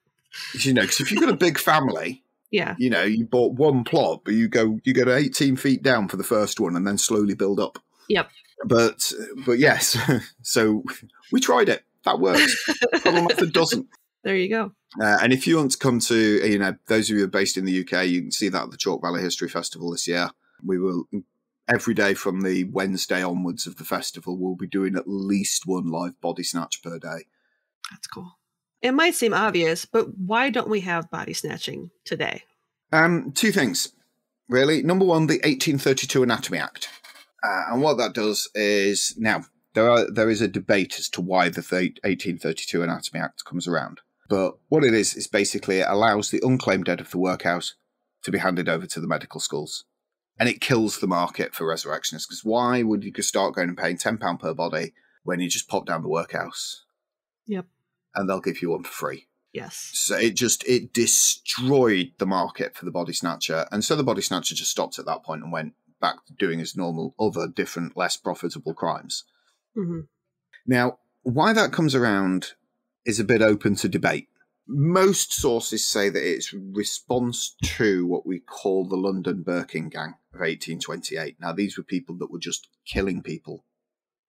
Because if you've got a big family, yeah, you bought one plot, but you go to 18 feet down for the first one and then slowly build up. Yep. But yes, so we tried it. That works. Tunnel method doesn't. There you go. And if you want to come to, those of you who are based in the UK, you can see that at the Chalk Valley History Festival this year. We will, every day from the Wednesday onwards of the festival, we'll be doing at least one live body snatch per day. That's cool. It might seem obvious, but why don't we have body snatching today? Two things, really. Number one, the 1832 Anatomy Act. And what that does is, now, there is a debate as to why the 1832 Anatomy Act comes around. But what it is basically it allows the unclaimed dead of the workhouse to be handed over to the medical schools. And it kills the market for resurrectionists, because why would you start going and paying £10 per body when you just pop down the workhouse? Yep. And they'll give you one for free. Yes. So it destroyed the market for the body snatcher. And so the body snatcher just stopped at that point and went back to doing his normal, other, different, less profitable crimes. Mm-hmm. Now, why that comes around is a bit open to debate. Most sources say that it's response to what we call the London Birkin Gang of 1828. Now, these were people that were just killing people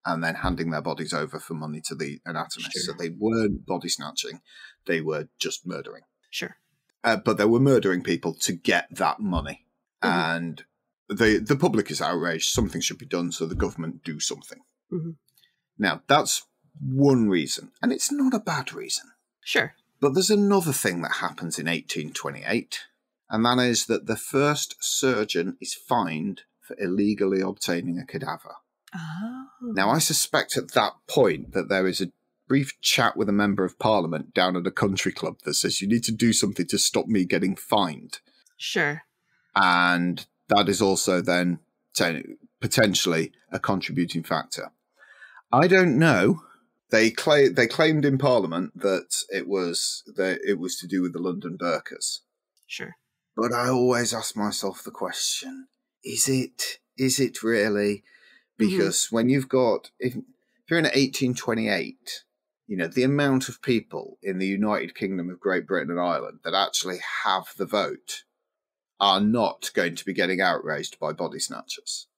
and then handing their bodies over for money to the anatomists. Sure. So they weren't body snatching, they were just murdering. Sure. But they were murdering people to get that money. Mm-hmm. And the public is outraged. Something should be done, so the government do something. Mm-hmm. Now, that's one reason, and it's not a bad reason. Sure. But there's another thing that happens in 1828, and that is that the first surgeon is fined for illegally obtaining a cadaver. Oh. Now, I suspect at that point that there is a brief chat with a member of parliament down at a country club that says, you need to do something to stop me getting fined. Sure. And that is also then potentially a contributing factor. I don't know. They claimed in Parliament that it was to do with the London Burkers. Sure. But I always ask myself the question, is it really? Because when you've got, if you're in 1828, the amount of people in the United Kingdom of Great Britain and Ireland that actually have the vote are not going to be getting outraged by body snatchers.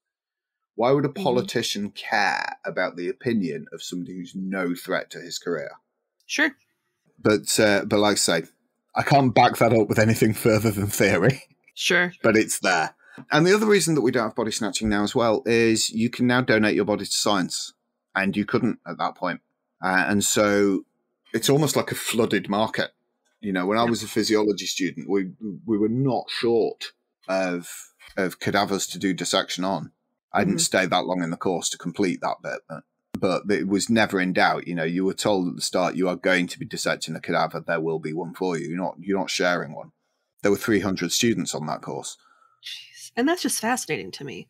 Why would a politician care about the opinion of somebody who's no threat to his career? Sure. But like I say, I can't back that up with anything further than theory. Sure. But it's there. And the other reason that we don't have body snatching now as well is you can now donate your body to science. And you couldn't at that point. And so it's almost like a flooded market. When I was a physiology student, we were not short of cadavers to do dissection on. I didn't stay that long in the course to complete that bit, but it was never in doubt. You were told at the start, you are going to be dissecting a cadaver. There will be one for you. You're not sharing one. There were 300 students on that course. Jeez. And that's just fascinating to me.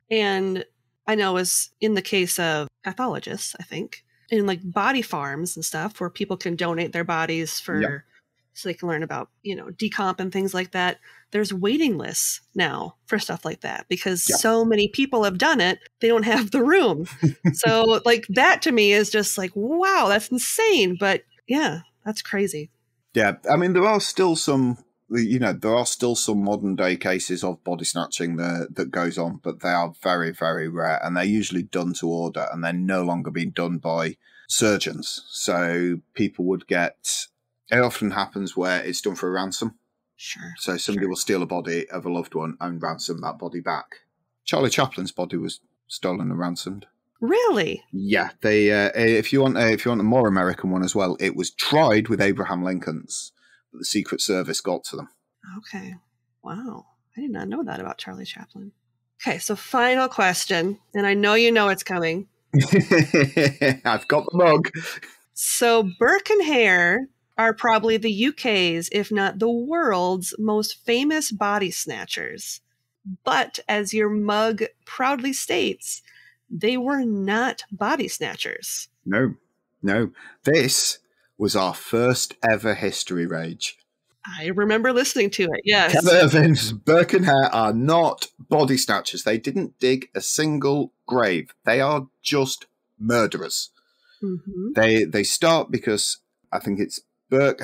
And I know as in the case of pathologists, I think, in like body farms and stuff where people can donate their bodies for, so they can learn about, decomp and things like that. There's waiting lists now for stuff like that because so many people have done it. They don't have the room. So like that to me is just like, wow, that's insane. But yeah, that's crazy. Yeah. I mean, there are still some there are still some modern day cases of body snatching that goes on, but they are very, very rare, and they're usually done to order, and they're no longer being done by surgeons. So people would get, it often happens where it's done for a ransom. Sure. So somebody will steal a body of a loved one and ransom that body back. Charlie Chaplin's body was stolen and ransomed. Really? Yeah, they. If you want a more American one as well, it was tried with Abraham Lincoln's, but the Secret Service got to them. Okay. Wow. I did not know that about Charlie Chaplin. Okay, so final question, and I know you know it's coming. I've got the mug. So Burke and Hare are probably the UK's, if not the world's, most famous body snatchers. But as your mug proudly states, they were not body snatchers. No. This was our first ever History Rage. I remember listening to it, yes. Ken Irvin's Burke and Hare are not body snatchers. They didn't dig a single grave. They are just murderers. Mm-hmm. They start because I think it's Burke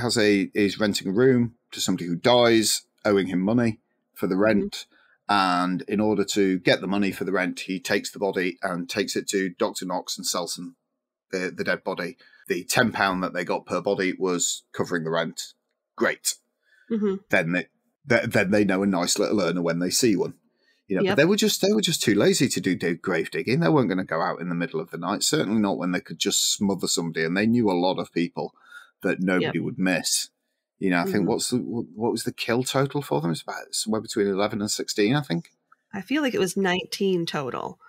is renting a room to somebody who dies, owing him money for the rent. And in order to get the money for the rent, he takes the body and takes it to Dr. Knox and sells them the dead body. The £10 that they got per body was covering the rent. Great. Mm-hmm. Then they know a nice little earner when they see one. But they were just too lazy to do grave digging. They weren't going to go out in the middle of the night. Certainly not when they could just smother somebody. And they knew a lot of people that nobody would miss. I think what was the kill total for them? It's about somewhere between 11 and 16, I think. I feel like it was 19 total.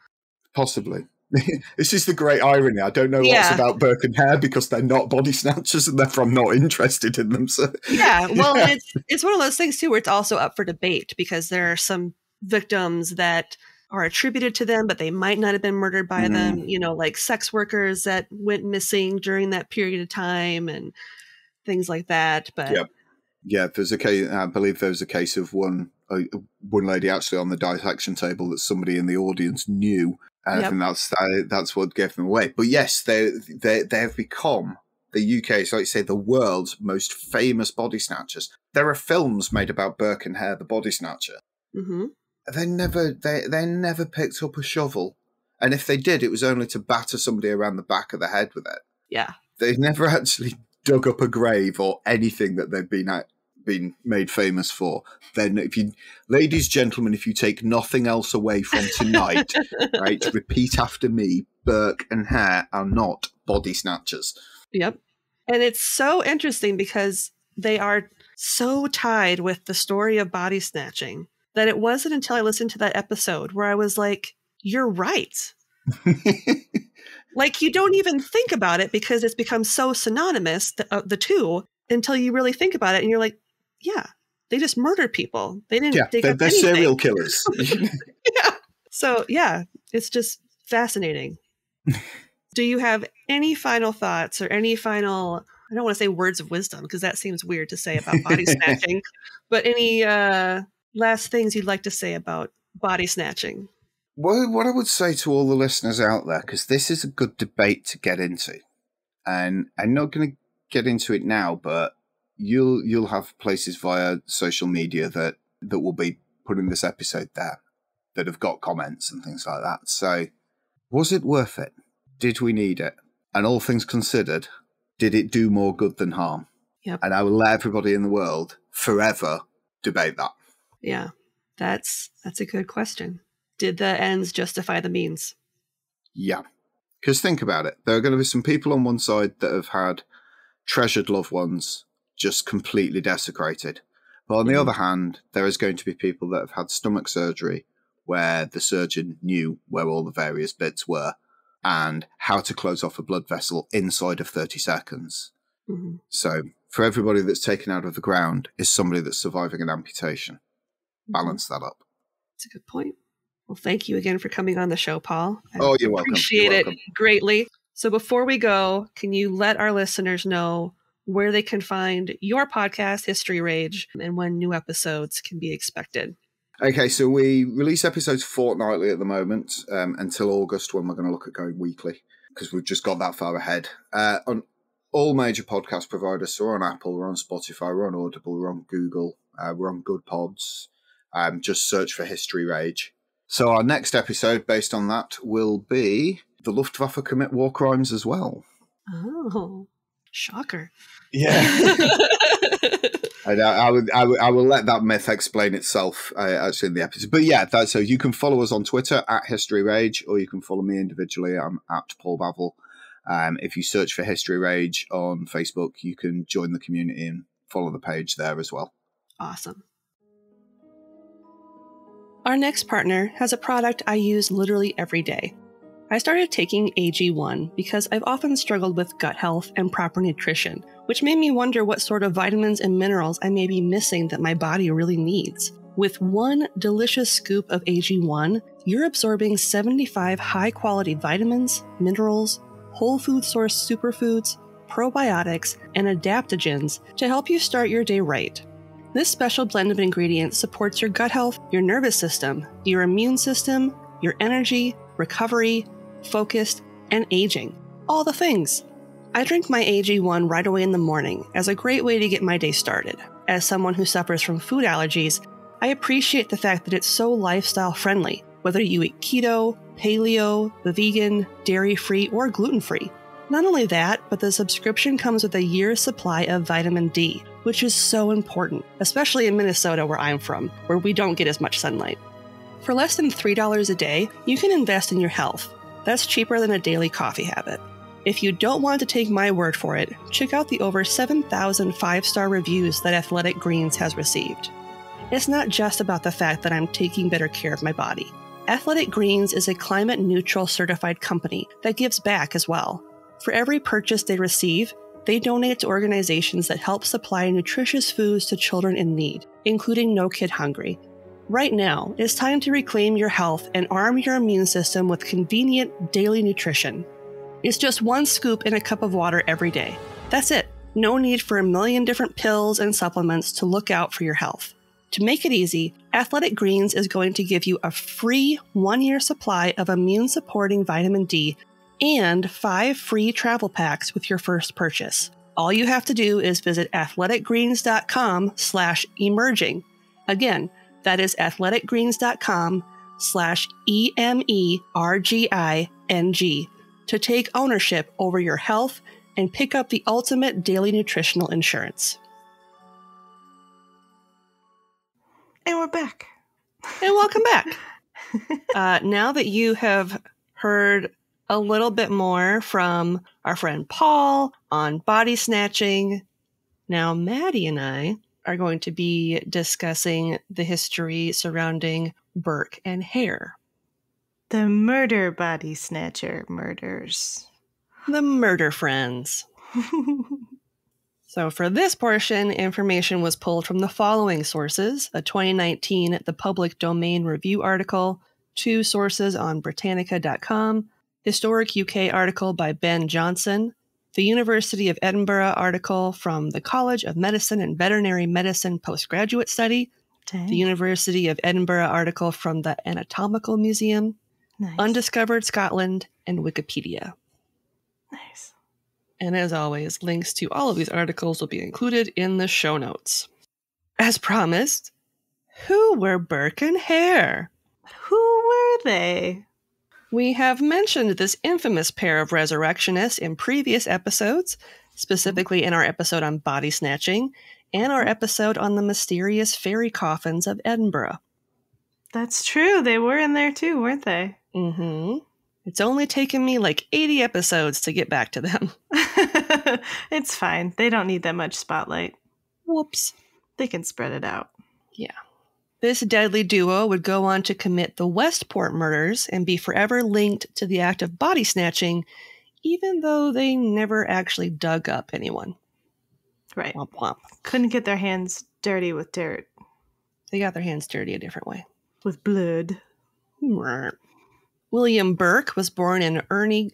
Possibly. This is the great irony. I don't know what's about Burke and Hare because they're not body snatchers and therefore I'm not interested in them. So well, it's one of those things too where it's also up for debate because there are some victims that are attributed to them, but they might not have been murdered by them. Like sex workers that went missing during that period of time and things like that. But there's a case. I believe there was a case of one lady actually on the dissection table that somebody in the audience knew. And I think that's what gave them away. But yes, they have become the UK's, like you say, the world's most famous body snatchers. There are films made about Burke and Hare, the body snatcher. Mm-hmm. They never picked up a shovel, and if they did, it was only to batter somebody around the back of the head with it. Yeah, they never actually dug up a grave or anything that they've been made famous for. Then, ladies, gentlemen, if you take nothing else away from tonight, right, repeat after me: Burke and Hare are not body snatchers. Yep, and it's so interesting because they are so tied with the story of body snatching that it wasn't until I listened to that episode where I was like, "You're right." Like, you don't even think about it because it's become so synonymous, the two, until you really think about it. And you're like, yeah, they just murdered people. They didn't dig up anything. They're serial killers. So, it's just fascinating. Do you have any final thoughts or any final, I don't want to say words of wisdom because that seems weird to say about body snatching, but any last things you'd like to say about body snatching? Well, what I would say to all the listeners out there, because this is a good debate to get into, and I'm not going to get into it now, but you'll have places via social media that will be putting this episode there that have got comments and things like that. So, was it worth it? Did we need it? And all things considered, did it do more good than harm? Yep. And I will let everybody in the world forever debate that. Yeah, that's a good question. Did the ends justify the means? Yeah. Because think about it. There are going to be some people on one side that have had treasured loved ones just completely desecrated. But on the other hand, there is going to be people that have had stomach surgery where the surgeon knew where all the various bits were and how to close off a blood vessel inside of 30 seconds. Mm-hmm. So for everybody that's taken out of the ground is somebody that's surviving an amputation. Balance that up. That's a good point. Well, thank you again for coming on the show, Paul. You're welcome. Appreciate it greatly. So before we go, can you let our listeners know where they can find your podcast, History Rage, and when new episodes can be expected? Okay, so we release episodes fortnightly at the moment until August when we're going to look at going weekly because we've just got that far ahead. On all major podcast providers, so we're on Apple, we're on Spotify, we're on Audible, we're on Google, We're on Good Pods. Just search for History Rage. So our next episode, based on that, will be the Luftwaffe commit war crimes as well. Oh, shocker. Yeah. And I will let that myth explain itself actually in the episode. But yeah, so you can follow us on Twitter at History Rage, or you can follow me individually. I'm at Paul Bavel. If you search for History Rage on Facebook, you can join the community and follow the page there as well. Awesome. Our next partner has a product I use literally every day. I started taking AG1 because I've often struggled with gut health and proper nutrition, which made me wonder what sort of vitamins and minerals I may be missing that my body really needs. With one delicious scoop of AG1, you're absorbing 75 high-quality vitamins, minerals, whole food source superfoods, probiotics, and adaptogens to help you start your day right. This special blend of ingredients supports your gut health, your nervous system, your immune system, your energy, recovery, focused, and aging. All the things. I drink my AG1 right away in the morning as a great way to get my day started. As someone who suffers from food allergies, I appreciate the fact that it's so lifestyle friendly, whether you eat keto, paleo, vegan, dairy-free, or gluten-free. Not only that, but the subscription comes with a year's supply of vitamin D, which is so important, especially in Minnesota where I'm from, where we don't get as much sunlight. For less than $3 a day, you can invest in your health. That's cheaper than a daily coffee habit. If you don't want to take my word for it, check out the over 7,000 5-star reviews that Athletic Greens has received. It's not just about the fact that I'm taking better care of my body. Athletic Greens is a climate-neutral certified company that gives back as well. For every purchase they receive, they donate to organizations that help supply nutritious foods to children in need, including No Kid Hungry. Right now, it's time to reclaim your health and arm your immune system with convenient daily nutrition. It's just one scoop in a cup of water every day. That's it. No need for a million different pills and supplements to look out for your health. To make it easy, Athletic Greens is going to give you a free 1-year supply of immune-supporting vitamin D and 5 free travel packs with your first purchase. All you have to do is visit athleticgreens.com/emerging. Again, that is athleticgreens.com/EMERGING to take ownership over your health and pick up the ultimate daily nutritional insurance. And we're back. And welcome back. Now that you have heard a little bit more from our friend Paul on body snatching, now Maddie and I are going to be discussing the history surrounding Burke and Hare. The murder body snatcher murders. The murder friends. So for this portion, information was pulled from the following sources: a 2019 The Public Domain Review article, 2 sources on Britannica.com, Historic UK article by Ben Johnson, the University of Edinburgh article from the College of Medicine and Veterinary Medicine Postgraduate Study, Dang. the University of Edinburgh article from the Anatomical Museum, Nice. Undiscovered Scotland, and Wikipedia. Nice. And as always, links to all of these articles will be included in the show notes. As promised, who were Burke and Hare? Who were they? We have mentioned this infamous pair of resurrectionists in previous episodes, specifically in our episode on body snatching and our episode on the mysterious fairy coffins of Edinburgh. That's true. They were in there too, weren't they? Mm-hmm. It's only taken me like 80 episodes to get back to them. It's fine. They don't need that much spotlight. Whoops. They can spread it out. Yeah. This deadly duo would go on to commit the Westport murders and be forever linked to the act of body snatching, even though they never actually dug up anyone. Right. Womp womp. Couldn't get their hands dirty with dirt. They got their hands dirty a different way. With blood. William Burke was born in Erney,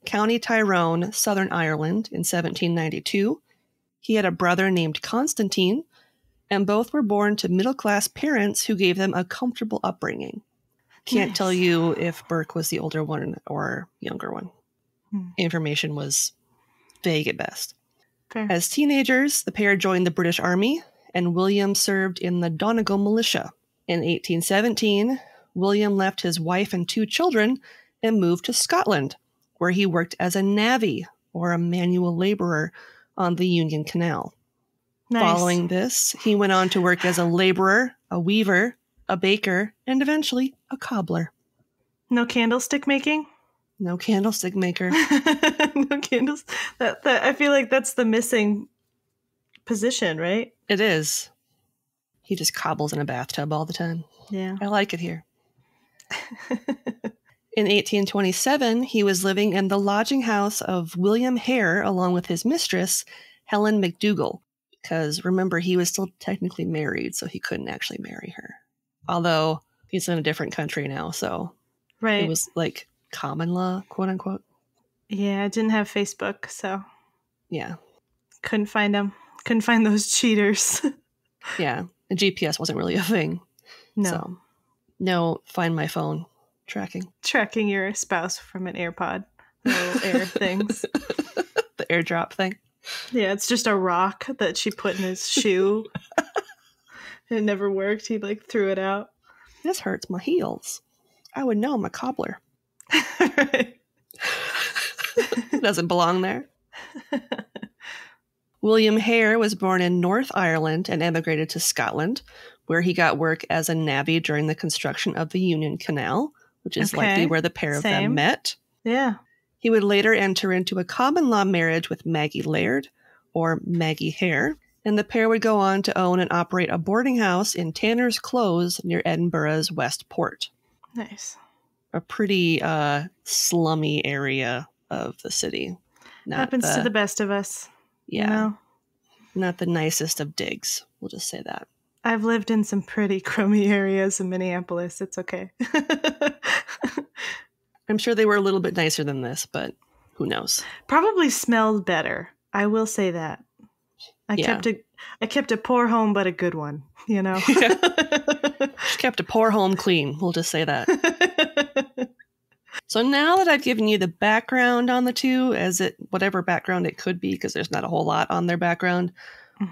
County Tyrone, Southern Ireland in 1792. He had a brother named Constantine, and both were born to middle-class parents who gave them a comfortable upbringing. Can't Nice. tell you if Burke was the older one or younger one. Information was vague at best. Fair. As teenagers, the pair joined the British Army and William served in the Donegal militia. In 1817, William left his wife and 2 children and moved to Scotland, where he worked as a navvy, or a manual laborer, on the Union Canal. Nice. Following this, he went on to work as a laborer, a weaver, a baker, and eventually a cobbler. No candlestick making? No candlestick maker. No candles. That I feel like that's the missing position, right? It is. He just cobbles in a bathtub all the time. Yeah. I like it here. In 1827, he was living in the lodging house of William Hare along with his mistress, Helen McDougall, because remember, he was still technically married, so he couldn't actually marry her. Although he's in a different country now, so Right. it was like common law, quote unquote. Yeah, I didn't have Facebook, so Yeah. couldn't find them. Couldn't find those cheaters. Yeah. And GPS wasn't really a thing. No. So, no Find My Phone tracking. Tracking your spouse from an AirPod. The little air things. The airdrop thing. Yeah, it's just a rock that she put in his shoe. It never worked. He like threw it out. This hurts my heels. I would know I'm a cobbler. Right. Doesn't belong there. William Hare was born in North Ireland and emigrated to Scotland, where he got work as a navvy during the construction of the Union Canal, which is Okay. likely where the pair of them Same. met. Yeah. He would later enter into a common law marriage with Maggie Laird, or Maggie Hare, and the pair would go on to own and operate a boarding house in Tanner's Close near Edinburgh's West Port. Nice. A pretty slummy area of the city. Not Happens to the best of us. yeah, You know? not the nicest of digs. We'll just say that. I've lived in some pretty crummy areas in Minneapolis. It's okay. I'm sure they were a little bit nicer than this, but who knows? Probably smelled better. I will say that. I Yeah. kept a poor home, but a good one. You know. She kept a poor home clean. We'll just say that. So now that I've given you the background on the two, whatever background it could be, because there's not a whole lot on their background,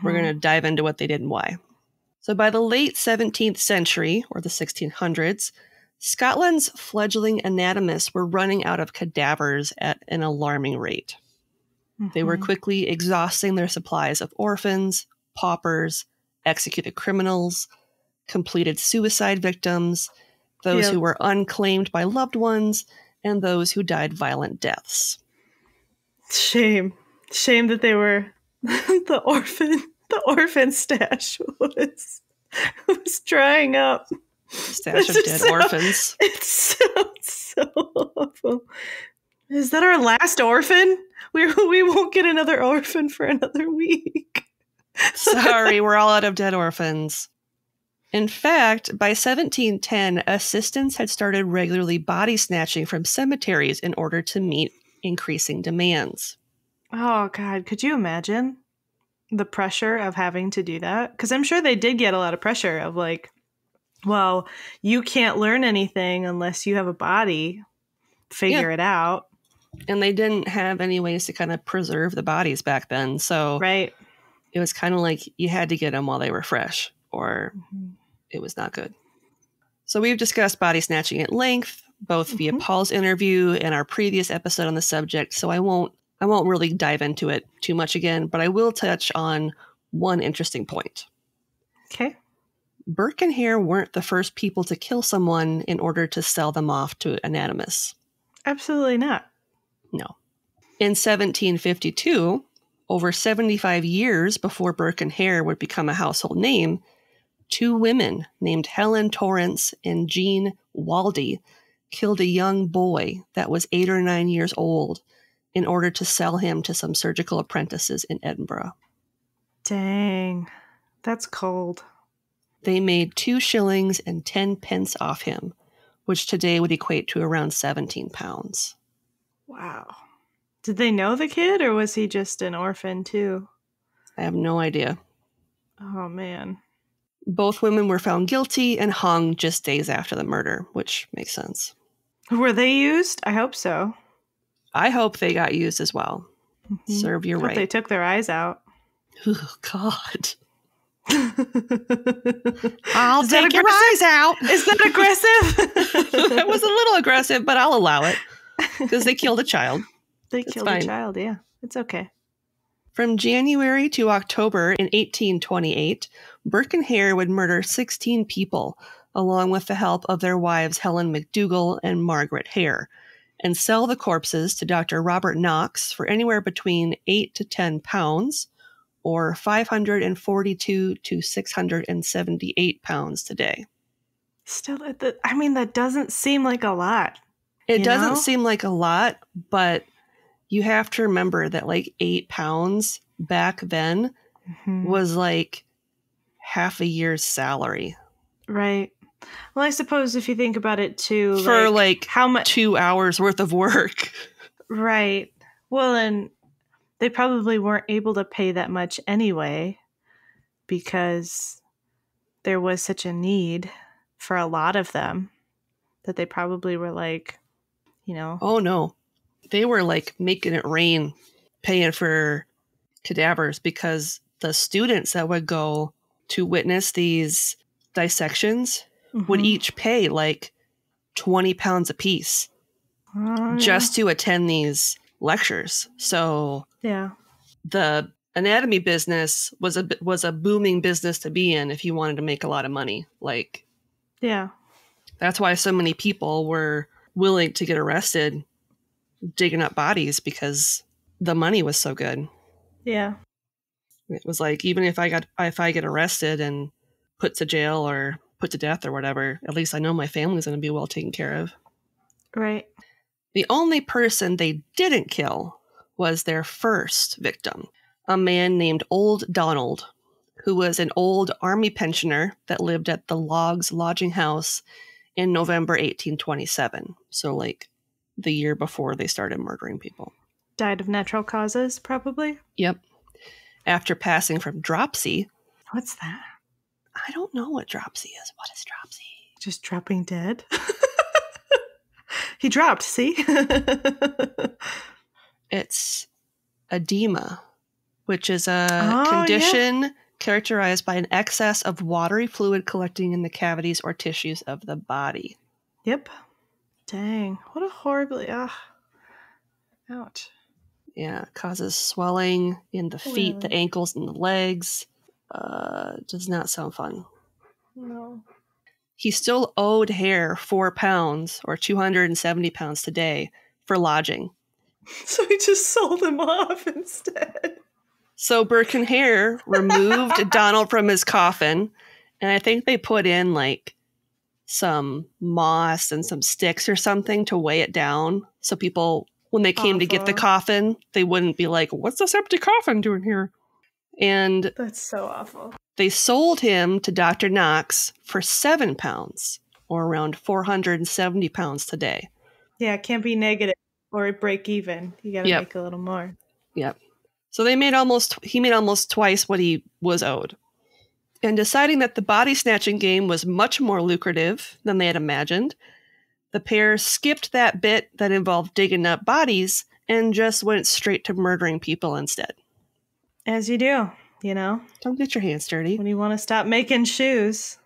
we're going to dive into what they did and why. So by the late 17th century, or the 1600s, Scotland's fledgling anatomists were running out of cadavers at an alarming rate. They were quickly exhausting their supplies of orphans, paupers, executed criminals, completed suicide victims, those who were unclaimed by loved ones, and those who died violent deaths. Shame that they were the orphan stash was drying up. Stash of It dead sounds- orphans. It sounds so awful. Is that our last orphan? We won't get another orphan for another week. Sorry, we're all out of dead orphans. In fact, by 1710, assistants had started regularly body snatching from cemeteries in order to meet increasing demands. Oh God, could you imagine the pressure of having to do that? Because I'm sure they did get a lot of pressure of like, well, you can't learn anything unless you have a body. Figure it out. And they didn't have any ways to kind of preserve the bodies back then. So Right. it was kind of like you had to get them while they were fresh, or it was not good. So we've discussed body snatching at length, both via Paul's interview and our previous episode on the subject. So I won't really dive into it too much again, but I will touch on one interesting point. Okay. Burke and Hare weren't the first people to kill someone in order to sell them off to anatomists. Absolutely not. No. In 1752, over 75 years before Burke and Hare would become a household name, 2 women named Helen Torrance and Jean Waldy killed a young boy that was 8 or 9 years old in order to sell him to some surgical apprentices in Edinburgh. Dang. That's cold. They made 2 shillings and 10 pence off him, which today would equate to around 17 pounds. Wow. Did they know the kid or was he just an orphan too? I have no idea. Oh man. Both women were found guilty and hung just days after the murder, which makes sense. Were they used? I hope so. I hope they got used as well. Serve your Hope they right. took their eyes out. Oh, God. I'll take your eyes out. Is that aggressive? That was a little aggressive, but I'll allow it because they killed a child. They It's killed fine. a child, yeah. It's okay. From January to October in 1828, Burke and Hare would murder 16 people, along with the help of their wives Helen McDougall and Margaret Hare, and sell the corpses to Dr. Robert Knox for anywhere between 8 to 10 pounds, or 542 to 678 pounds today. Still, I mean, that doesn't seem like a lot. It You doesn't know? seem like a lot, but you have to remember that like 8 pounds back then Mhm. was like half a year's salary Right. Well, I suppose if you think about it too, for like how much 2 hours worth of work. Right. Well, and they probably weren't able to pay that much anyway because there was such a need for a lot of them that they probably were like, you know, Oh no. They were like making it rain paying for cadavers because the students that would go to witness these dissections would Mhm. each pay like 20 pounds a piece Oh, just to attend these lectures. So yeah. the anatomy business was a booming business to be in if you wanted to make a lot of money. Like Yeah. that's why so many people were willing to get arrested digging up bodies because the money was so good. Yeah. It was like even if I get arrested and put to jail or put to death or whatever, at least I know my family's going to be well taken care of. Right. The only person they didn't kill was their first victim, a man named Old Donald, who was an old army pensioner that lived at the Logs Lodging House in November 1827. So like the year before they started murdering people. Died of natural causes, probably. Yep. After passing from dropsy. What's that? I don't know what dropsy is. What is dropsy? Just dropping dead. He dropped, see? It's edema, which is a Oh, condition characterized by an excess of watery fluid collecting in the cavities or tissues of the body. Yep. Dang. What a horribly. Ouch. Yeah, it causes swelling in the feet, Well. the ankles, and the legs. Does not sound fun. No. He still owed Hare 4 pounds or 270 pounds today for lodging. So he just sold him off instead. So Burke and Hare removed Donald from his coffin, and I think they put in like some moss and some sticks or something to weigh it down. So people, when they came to get the Awful. coffin, they wouldn't be like, what's this empty coffin doing here? And That's so awful. they sold him to Dr. Knox for 7 pounds, or around 470 pounds today. Yeah, it can't be negative or break even. You got to Yep. make a little more. Yep. So he made almost twice what he was owed. And deciding that the body snatching game was much more lucrative than they had imagined, the pair skipped that bit that involved digging up bodies and just went straight to murdering people instead. As you do, you know, Don't get your hands dirty. when you want to stop making shoes.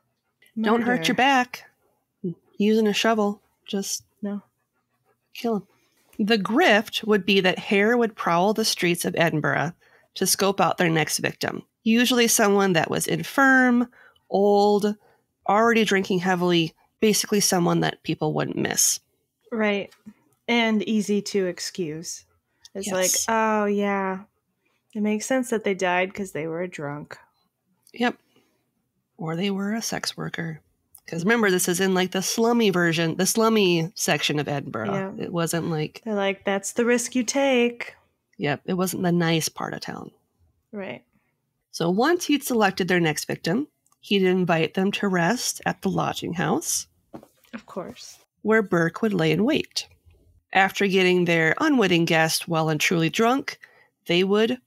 Don't hurt Murder. your back. Using a shovel, just No. kill him. The grift would be that Hare would prowl the streets of Edinburgh to scope out their next victim. Usually someone that was infirm, old, already drinking heavily, basically someone that people wouldn't miss. Right. And easy to excuse. It's like, Yes. oh, yeah. It makes sense that they died because they were drunk. Yep. Or they were a sex worker. Because remember, this is in like the slummy version, the slummy section of Edinburgh. Yeah. It wasn't like, They're like, that's the risk you take. yep, it wasn't the nice part of town. Right. So once he'd selected their next victim, he'd invite them to rest at the lodging house, Of course. where Burke would lay in wait. After getting their unwitting guest well and truly drunk, they would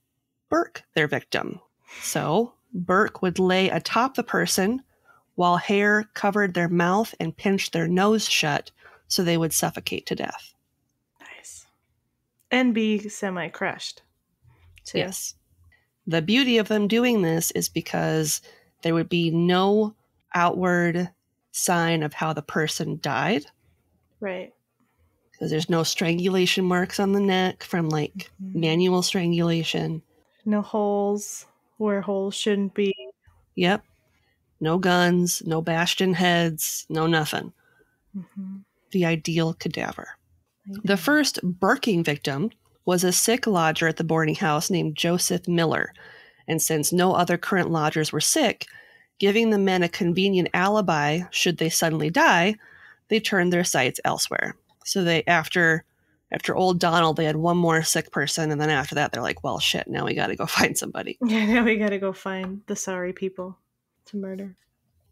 Burke their victim. So Burke would lay atop the person while Hare covered their mouth and pinched their nose shut so they would suffocate to death. Nice. And be semi-crushed. Too. Yes. The beauty of them doing this is because There would be no outward sign of how the person died. Right. Because there's no strangulation marks on the neck from like manual strangulation. No holes where holes shouldn't be. Yep. No guns, no bashed in heads, no nothing. The ideal cadaver. The first Burking victim was a sick lodger at the boarding house named Joseph Miller. And since no other current lodgers were sick, giving the men a convenient alibi should they suddenly die, they turned their sights elsewhere. So they, after old Donald, they had one more sick person, and then after that, they're like, well, shit, now we got to go find somebody. Yeah, now we got to go find the sorry people to murder.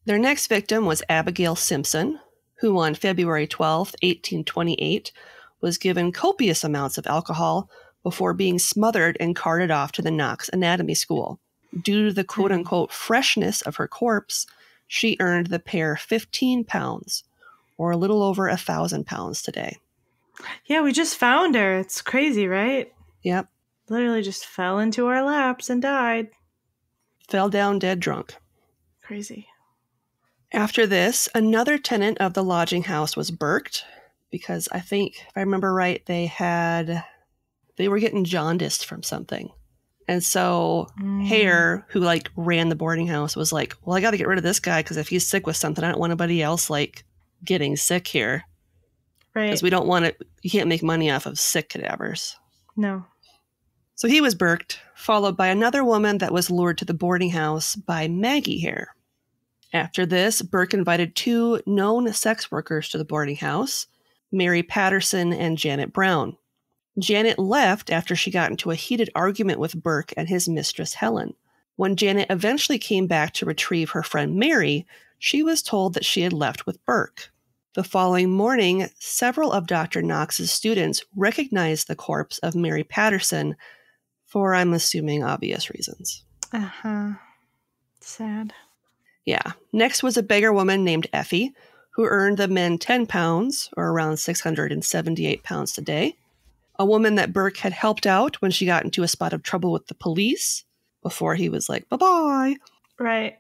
Their next victim was Abigail Simpson, who on February 12th, 1828, was given copious amounts of alcohol before being smothered and carted off to the Knox Anatomy School. Due to the quote-unquote freshness of her corpse, she earned the pair 15 pounds, or a little over 1,000 pounds today. Yeah, we just found her. It's crazy, right? Yep. Literally just fell into our laps and died. Fell down dead drunk. Crazy. After this, another tenant of the lodging house was burked, because I think, if I remember right, they were getting jaundiced from something. And so Hare, who like ran the boarding house, was like, well, I got to get rid of this guy because if he's sick with something, I don't want anybody else like getting sick here. Right. Because we don't want it. You can't make money off of sick cadavers. No. So he was burked, followed by another woman that was lured to the boarding house by Maggie Hare. After this, Burke invited two known sex workers to the boarding house, Mary Patterson and Janet Brown. Janet left after she got into a heated argument with Burke and his mistress, Helen. When Janet eventually came back to retrieve her friend Mary, she was told that she had left with Burke. The following morning, several of Dr. Knox's students recognized the corpse of Mary Patterson for, I'm assuming, obvious reasons. Uh-huh. Sad. Yeah. Next was a beggar woman named Effie, who earned the men 10 pounds, or around 678 pounds today. A woman that Burke had helped out when she got into a spot of trouble with the police before he was like, bye-bye. Right.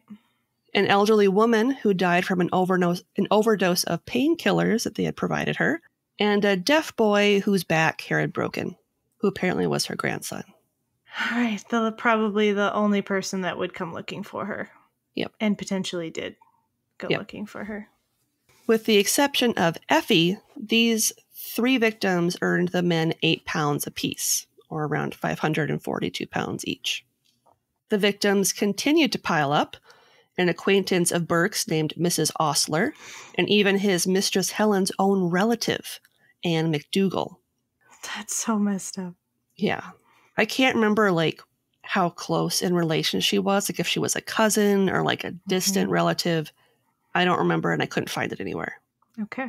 An elderly woman who died from an overdose of painkillers that they had provided her. And a deaf boy whose back Hare had broken, who apparently was her grandson. All right. Probably the only person that would come looking for her. Yep. And potentially did go looking for her. With the exception of Effie, these three victims earned the men 8 pounds apiece, or around 542 pounds each. The victims continued to pile up. An acquaintance of Burke's named Mrs. Ostler, and even his mistress Helen's own relative, Anne McDougall. That's so messed up. Yeah. I can't remember, like, how close in relation she was, like if she was a cousin or like a distant relative. I don't remember, and I couldn't find it anywhere. Okay.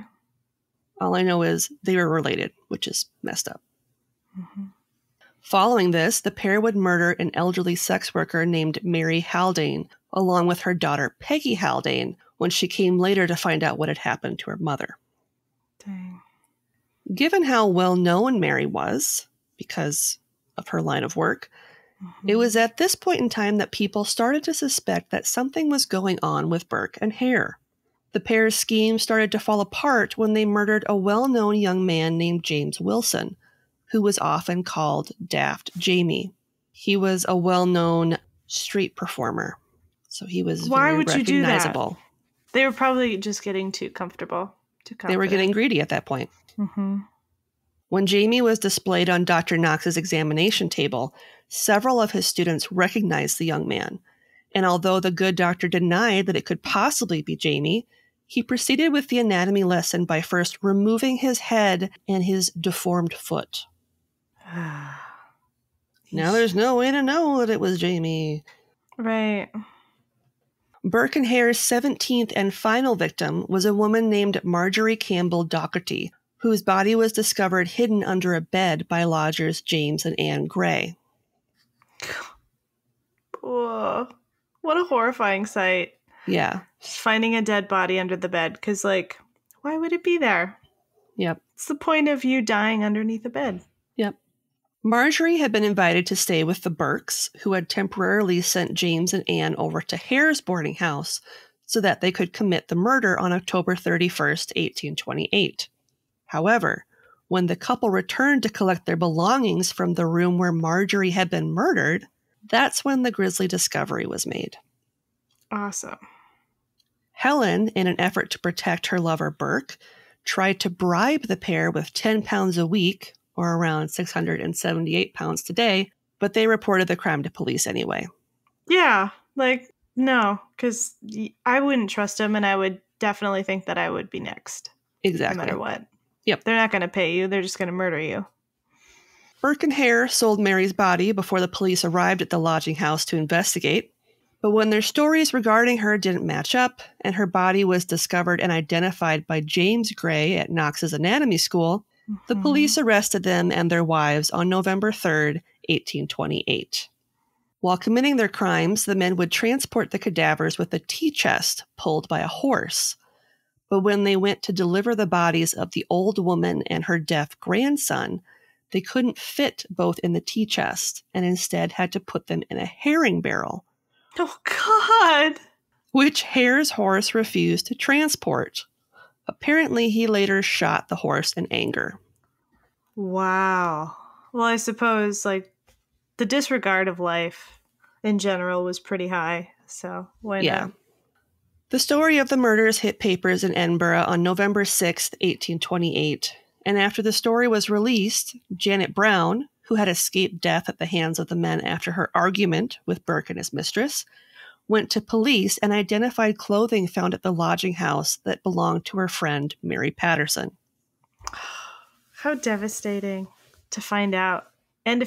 All I know is they were related, which is messed up. Following this, the pair would murder an elderly sex worker named Mary Haldane, along with her daughter Peggy Haldane, when she came later to find out what had happened to her mother. Dang. Given how well known Mary was, because of her line of work, it was at this point in time that people started to suspect that something was going on with Burke and Hare. The pair's scheme started to fall apart when they murdered a well-known young man named James Wilson, who was often called Daft Jamie. He was a well-known street performer, so he was Why very would you do that? recognizable. They were probably just getting too comfortable. Too confident. They were getting greedy at that point. When Jamie was displayed on Dr. Knox's examination table, several of his students recognized the young man, and although the good doctor denied that it could possibly be Jamie, he proceeded with the anatomy lesson by first removing his head and his deformed foot. Now there's no way to know that it was Jamie. Right. Burke and Hare's 17th and final victim was a woman named Marjorie Campbell Docherty, whose body was discovered hidden under a bed by lodgers James and Anne Gray. Whoa. What a horrifying sight. Yeah. Just finding a dead body under the bed. Because, like, why would it be there? Yep. What's the point of you dying underneath a bed? Yep. Marjorie had been invited to stay with the Burkes, who had temporarily sent James and Anne over to Hare's boarding house so that they could commit the murder on October 31st, 1828. However, when the couple returned to collect their belongings from the room where Marjorie had been murdered, that's when the grisly discovery was made. Awesome. Helen, in an effort to protect her lover Burke, tried to bribe the pair with 10 pounds a week, or around 678 pounds today, but they reported the crime to police anyway. Yeah, like, no, because I wouldn't trust him, and I would definitely think that I would be next. Exactly. No matter what. Yep. They're not going to pay you. They're just going to murder you. Burke and Hare sold Mary's body before the police arrived at the lodging house to investigate. But when their stories regarding her didn't match up, and her body was discovered and identified by James Gray at Knox's anatomy school, the police arrested them and their wives on November 3rd, 1828. While committing their crimes, the men would transport the cadavers with a tea chest pulled by a horse. But when they went to deliver the bodies of the old woman and her deaf grandson, they couldn't fit both in the tea chest and instead had to put them in a herring barrel, Oh, God. which Hare's horse refused to transport. Apparently, he later shot the horse in anger. Wow. Well, I suppose, like, the disregard of life in general was pretty high. So, why not? The story of the murders hit papers in Edinburgh on November 6th, 1828. And after the story was released, Janet Brown, who had escaped death at the hands of the men after her argument with Burke and his mistress, went to police and identified clothing found at the lodging house that belonged to her friend, Mary Patterson. How devastating to find out. And to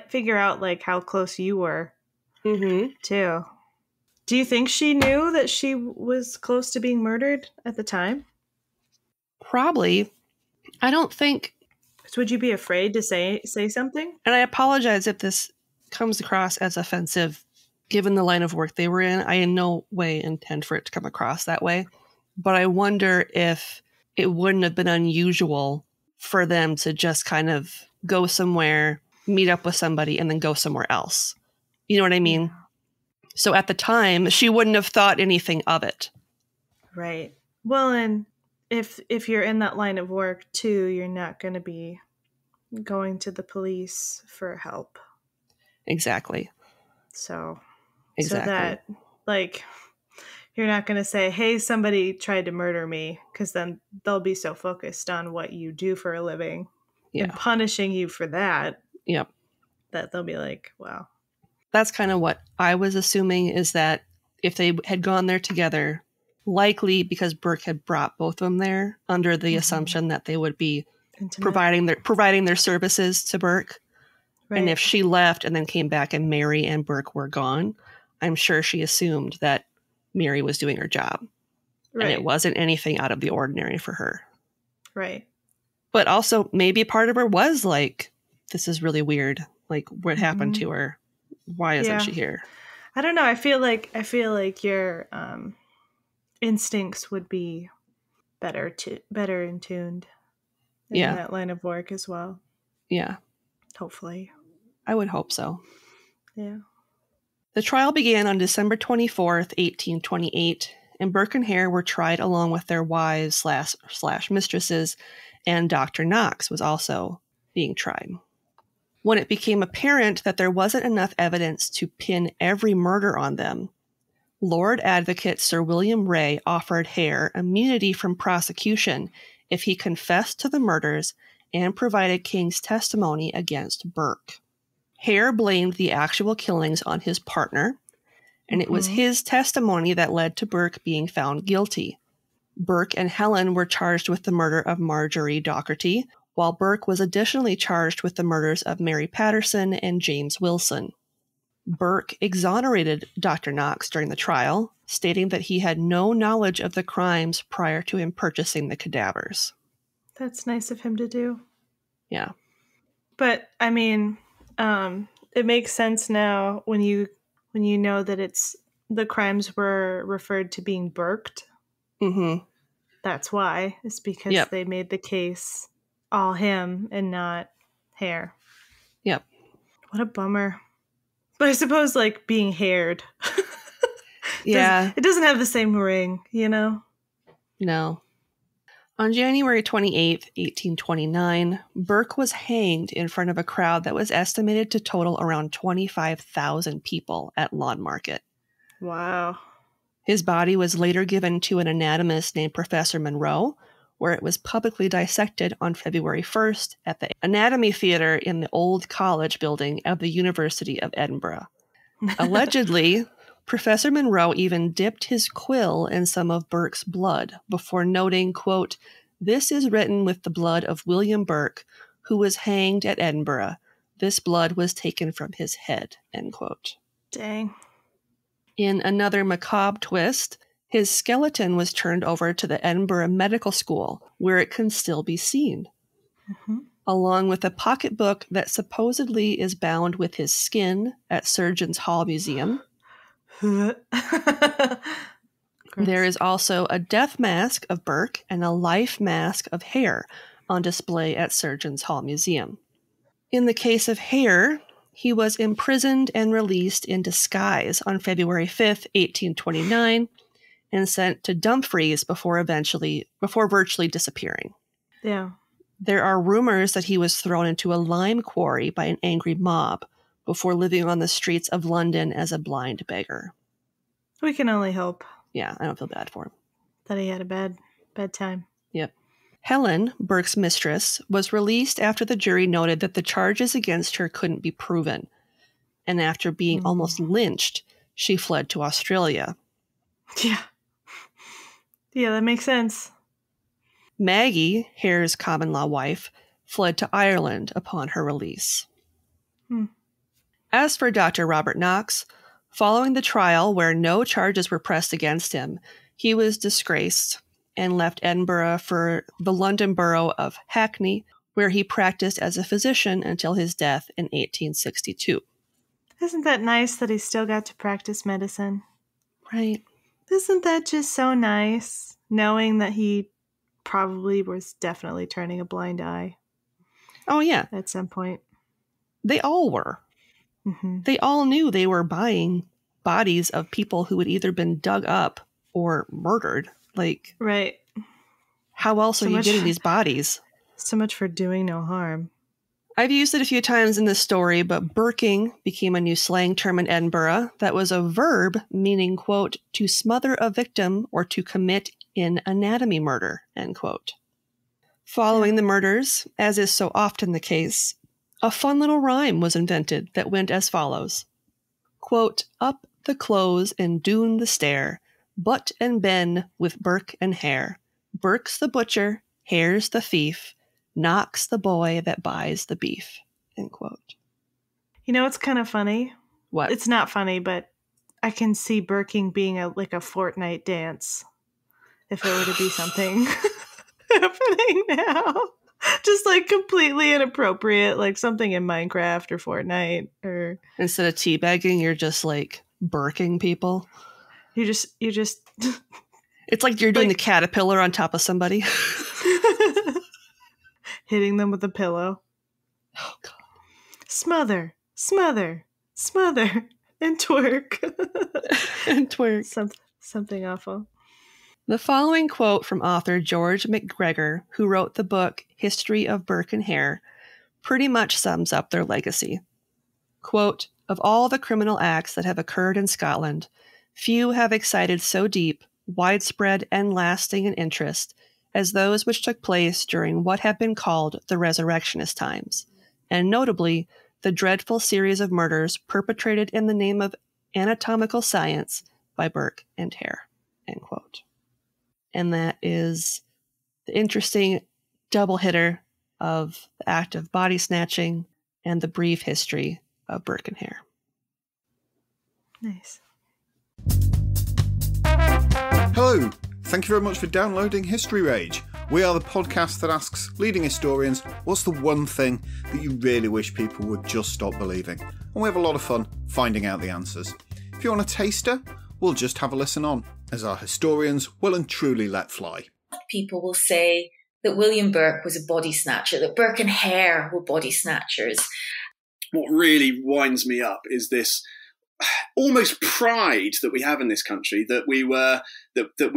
figure out, like, how close you were, too. Do you think she knew that she was close to being murdered at the time? Probably. I don't think... So would you be afraid to say something? And I apologize if this comes across as offensive, given the line of work they were in. I in no way intend for it to come across that way. But I wonder if it wouldn't have been unusual for them to just kind of go somewhere, meet up with somebody, and then go somewhere else. You know what I mean? Yeah. So at the time, she wouldn't have thought anything of it. Right. Well, and if you're in that line of work too, you're not going to be going to the police for help. Exactly. So that, like, you're not going to say, hey, somebody tried to murder me, because then they'll be so focused on what you do for a living and punishing you for that. Yep. That they'll be like, wow. That's kind of what I was assuming, is that if they had gone there together, likely because Burke had brought both of them there under the assumption that they would be providing their services to Burke. Right. And if she left and then came back and Mary and Burke were gone, I'm sure she assumed that Mary was doing her job. Right. And it wasn't anything out of the ordinary for her. Right. But also maybe part of her was like, this is really weird. Like, what happened to her? Why isn't she here? I don't know. I feel like your instincts would be better in tuned in that line of work as well. Yeah. Hopefully. I would hope so. Yeah. The trial began on December 24th, 1828, and Burke and Hare were tried along with their wives slash mistresses, and Dr. Knox was also being tried. When it became apparent that there wasn't enough evidence to pin every murder on them, Lord Advocate Sir William Ray offered Hare immunity from prosecution if he confessed to the murders and provided King's testimony against Burke. Hare blamed the actual killings on his partner, and it was his testimony that led to Burke being found guilty. Burke and Helen were charged with the murder of Marjorie Docherty, while Burke was additionally charged with the murders of Mary Patterson and James Wilson. Burke exonerated Dr. Knox during the trial, stating that he had no knowledge of the crimes prior to him purchasing the cadavers. That's nice of him to do. Yeah. But, I mean, it makes sense now when you know that the crimes were referred to being Burked. Mm-hmm. That's why. It's because they made the case all him and not Hare. Yep. What a bummer. But I suppose, like, being haired. Yeah. It doesn't have the same ring, you know? No. On January 28th, 1829, Burke was hanged in front of a crowd that was estimated to total around 25,000 people at Lawn Market. Wow. His body was later given to an anatomist named Professor Monroe, where it was publicly dissected on February 1st at the Anatomy Theatre in the Old College building of the University of Edinburgh. Allegedly, Professor Monroe even dipped his quill in some of Burke's blood before noting, quote, "This is written with the blood of William Burke, who was hanged at Edinburgh. This blood was taken from his head," end quote. Dang. In another macabre twist, his skeleton was turned over to the Edinburgh Medical School, where it can still be seen, along with a pocketbook that supposedly is bound with his skin at Surgeons Hall Museum. There is also a death mask of Burke and a life mask of Hare on display at Surgeons Hall Museum. In the case of Hare, he was imprisoned and released in disguise on February 5th, 1829, and sent to Dumfries before virtually disappearing. Yeah. There are rumors that he was thrown into a lime quarry by an angry mob before living on the streets of London as a blind beggar. We can only hope. Yeah, I don't feel bad for him. That he had a bad time. Yep. Helen, Burke's mistress, was released after the jury noted that the charges against her couldn't be proven. And after being almost lynched, she fled to Australia. Yeah. Yeah, that makes sense. Maggie, Hare's common-law wife, fled to Ireland upon her release. As for Dr. Robert Knox, following the trial where no charges were pressed against him, he was disgraced and left Edinburgh for the London borough of Hackney, where he practiced as a physician until his death in 1862. Isn't that nice that he still got to practice medicine? Right. Isn't that just so nice, knowing that he probably was definitely turning a blind eye? Oh, yeah. At some point. They all were. Mm-hmm. They all knew they were buying bodies of people who had either been dug up or murdered. Like, right. How else are you getting these bodies? So much for doing no harm. I've used it a few times in this story, but burking became a new slang term in Edinburgh that was a verb meaning, quote, to smother a victim or to commit in anatomy murder, end quote. Following the murders, as is so often the case, a fun little rhyme was invented that went as follows. Quote, up the close and doon the stair, butt and ben with Burke and Hare. Burke's the butcher, Hare's the thief, Knox the boy that buys the beef, end quote. You know, it's kind of funny. What? It's not funny, but I can see burking being like a Fortnite dance. If it were to be something happening now. Just like completely inappropriate, like something in Minecraft or Fortnite or instead of teabagging, you're just like burking people. You just it's like you're doing the caterpillar on top of somebody. Hitting them with a pillow. Oh god. Smother, smother, smother, and twerk. And twerk. Something awful. The following quote from author George MacGregor, who wrote the book History of Burke and Hare, pretty much sums up their legacy. Quote, of all the criminal acts that have occurred in Scotland, few have excited so deep, widespread, and lasting an interest as those which took place during what have been called the Resurrectionist times, and notably the dreadful series of murders perpetrated in the name of anatomical science by Burke and Hare, end quote. And that is the interesting double hitter of the act of body snatching and the brief history of Burke and Hare. Nice. Hello. Thank you very much for downloading History Rage. We are the podcast that asks leading historians what's the one thing that you really wish people would just stop believing. And we have a lot of fun finding out the answers. If you want a taster, we'll just have a listen on, as our historians will and truly let fly. People will say that William Burke was a body snatcher, that Burke and Hare were body snatchers. what really winds me up is this almost pride that we have in this country, that we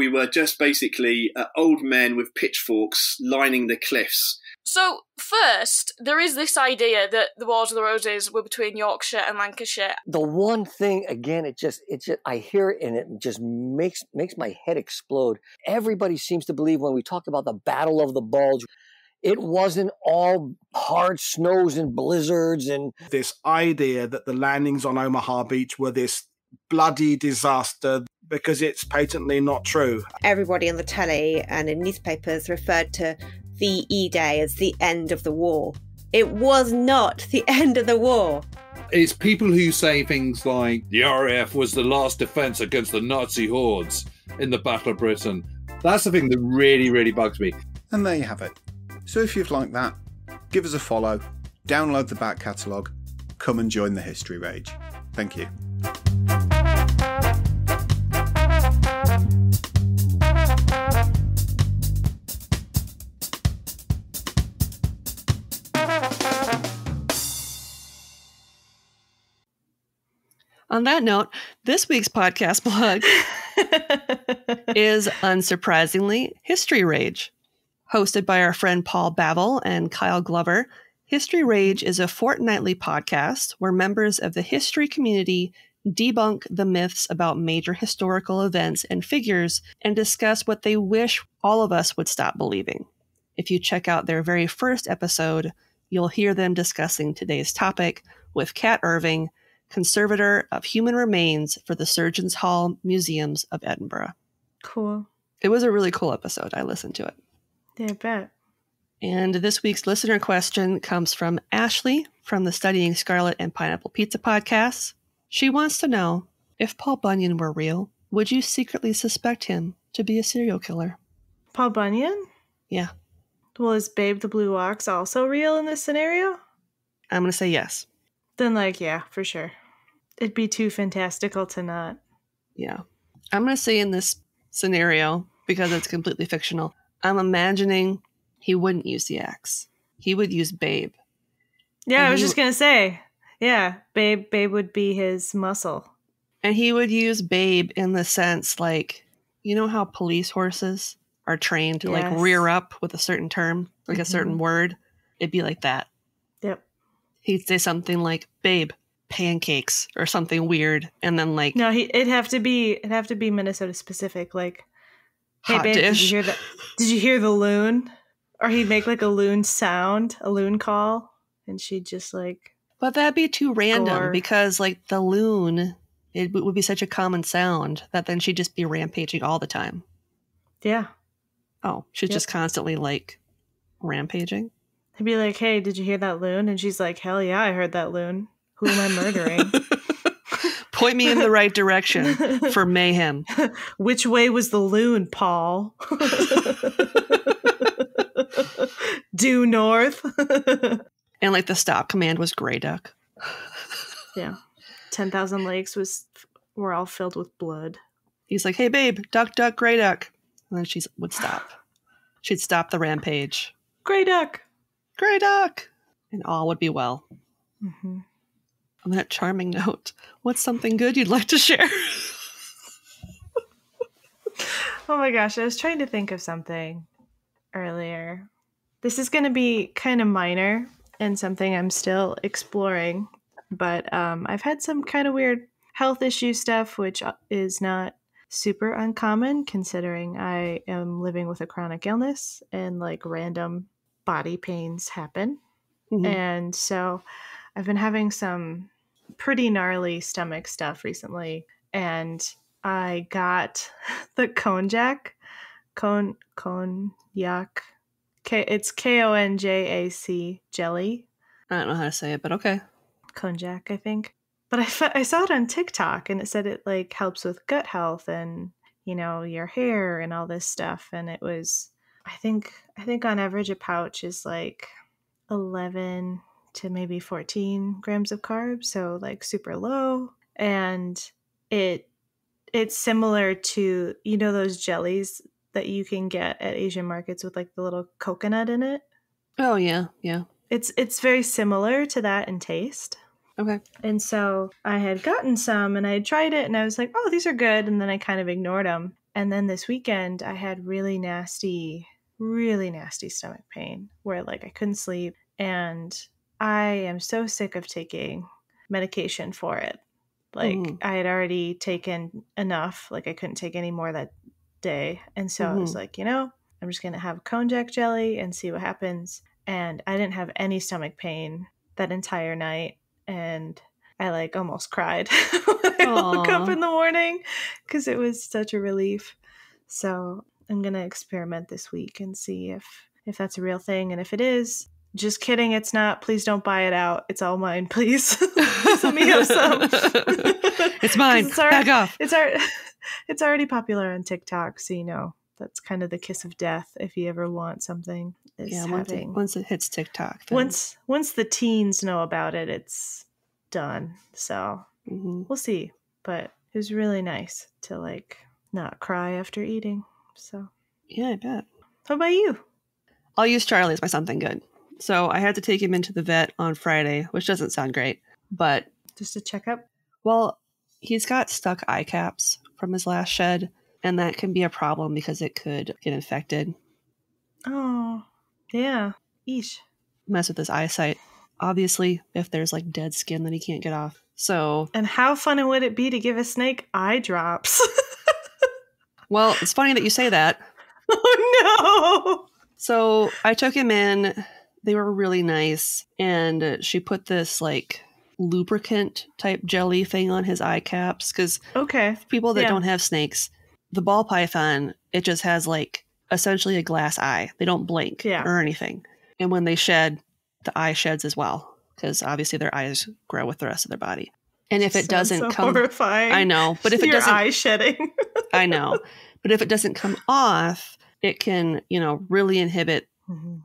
were just basically old men with pitchforks lining the cliffs. So first, there is this idea that the Wars of the Roses were between Yorkshire and Lancashire. The one thing, again, it just I hear it and it just makes my head explode. Everybody seems to believe when we talk about the Battle of the Bulge, it wasn't all hard snows and blizzards and this idea that the landings on Omaha Beach were this bloody disaster, because it's patently not true. Everybody on the telly and in newspapers referred to the E-Day as the end of the war. It was not the end of the war. It's people who say things like, the RAF was the last defence against the Nazi hordes in the Battle of Britain. That's the thing that really, really bugs me. And there you have it. So if you've liked that, give us a follow, download the back catalogue, come and join the History Rage. Thank you. On that note, this week's podcast blog is, unsurprisingly, History Rage. Hosted by our friend Paul Bavel and Kyle Glover, History Rage is a fortnightly podcast where members of the history community debunk the myths about major historical events and figures and discuss what they wish all of us would stop believing. If you check out their very first episode, you'll hear them discussing today's topic with Kat Irving, conservator of human remains for the Surgeons Hall Museums of Edinburgh. Cool. It was a really cool episode. I listened to it. Yeah, I bet. And this week's listener question comes from Ashley from the Studying Scarlet and Pineapple Pizza podcast. She wants to know, if Paul Bunyan were real, would you secretly suspect him to be a serial killer? Paul Bunyan? Yeah. Well, is Babe the Blue Ox also real in this scenario? I'm going to say yes. Then, yeah, for sure. It'd be too fantastical to not. Yeah. I'm going to say in this scenario, because it's completely fictional, I'm imagining he wouldn't use the axe. He would use Babe. Yeah, I was just going to say. Yeah, Babe would be his muscle. And he would use Babe in the sense, you know how police horses are trained to, rear up with a certain term, a certain word? It'd be like that. Yep. He'd say something like, Babe, pancakes, or something weird, and then No, it'd have to be Minnesota specific, hey, hot babe, dish. Did you hear the loon? Or he'd make a loon sound, a loon call, and she'd just But that'd be too random gore. Because the loon, it would be such a common sound that then she'd just be rampaging all the time. Yeah. Oh, she's just constantly rampaging? He'd be like, hey, did you hear that loon? And she's like, hell yeah, I heard that loon. Who am I murdering? Point me in the right direction for mayhem. Which way was the loon, Paul? Due north. And the stop command was Grey Duck. Yeah. 10,000 Lakes were all filled with blood. He's like, hey babe, duck, duck, Grey Duck. And then she would stop. She'd stop the rampage. Grey Duck. Grey Duck. And all would be well. Mm-hmm. On that charming note, what's something good you'd like to share? Oh my gosh, I was trying to think of something earlier. This is going to be kind of minor and something I'm still exploring, but I've had some kind of weird health issue stuff, which is not super uncommon considering I am living with a chronic illness and random body pains happen. Mm-hmm. And so I've been having some pretty gnarly stomach stuff recently, and I got the Konjac. Konjac. It's Konjac jelly. I don't know how to say it, but okay. Konjac, I think. But I saw it on TikTok, and it said it helps with gut health and your hair and all this stuff. And it was, I think on average a pouch is 11 to maybe 14 grams of carbs, so super low. And it's similar to those jellies that you can get at Asian markets with the little coconut in it. Oh yeah. It's very similar to that in taste. Okay. And so I had gotten some and I had tried it and I was like, oh, these are good. And then I kind of ignored them. And then this weekend I had really nasty stomach pain where like I couldn't sleep. And I am so sick of taking medication for it. Like I had already taken enough. Like I couldn't take any more that day. And so I was like, I'm just going to have Konjac jelly and see what happens. And I didn't have any stomach pain that entire night. And I like almost cried when I woke up in the morning because it was such a relief. So I'm going to experiment this week and see if that's a real thing. And if it is, just kidding, it's not. Please don't buy it out. It's all mine, please. Let me have some. It's mine. Back off. It's already popular on TikTok, so that's kind of the kiss of death if you ever want something. Once it hits TikTok. Once the teens know about it, it's done. So we'll see. But it was really nice to like not cry after eating. So yeah, I bet. How about you? I'll use Charlie as my something good. So I had to take him into the vet on Friday, which doesn't sound great, but just a checkup. Well, he's got stuck eye caps from his last shed, and that can be a problem because it could get infected. Oh, yeah. Eesh. Mess with his eyesight. Obviously, if there's like dead skin that he can't get off. So. And how fun would it be to give a snake eye drops? Well, it's funny that you say that. Oh no! So I took him in. They were really nice, and she put this like lubricant type jelly thing on his eye caps because people that don't have snakes, the ball python, it just has like essentially a glass eye. They don't blink or anything, and when they shed, the eye sheds as well because obviously their eyes grow with the rest of their body. And if it doesn't come, horrifying. I know, but if it doesn't, eye shedding. I know, but if it doesn't come off, it can really inhibit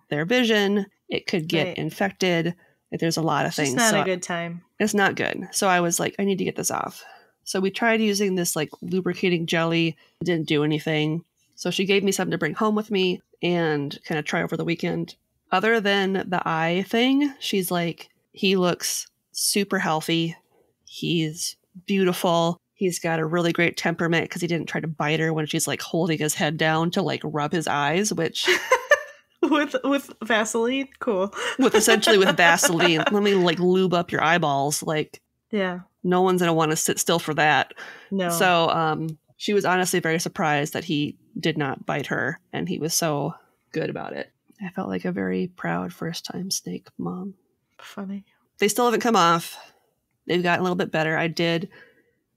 their vision. It could get infected. There's a lot of things. It's not a good time. It's not good. So I was like, I need to get this off. So we tried using this like lubricating jelly. It didn't do anything. So she gave me something to bring home with me and kind of try over the weekend. Other than the eye thing, she's like, he looks super healthy. He's beautiful. He's got a really great temperament because he didn't try to bite her when she's like holding his head down to like rub his eyes, which... With Vaseline? Cool. with Vaseline. Let me like lube up your eyeballs. Like, yeah. No one's going to want to sit still for that. No. So she was honestly very surprised that he did not bite her. And he was so good about it. I felt like a very proud first-time snake mom. Funny. They still haven't come off. They've gotten a little bit better. I did.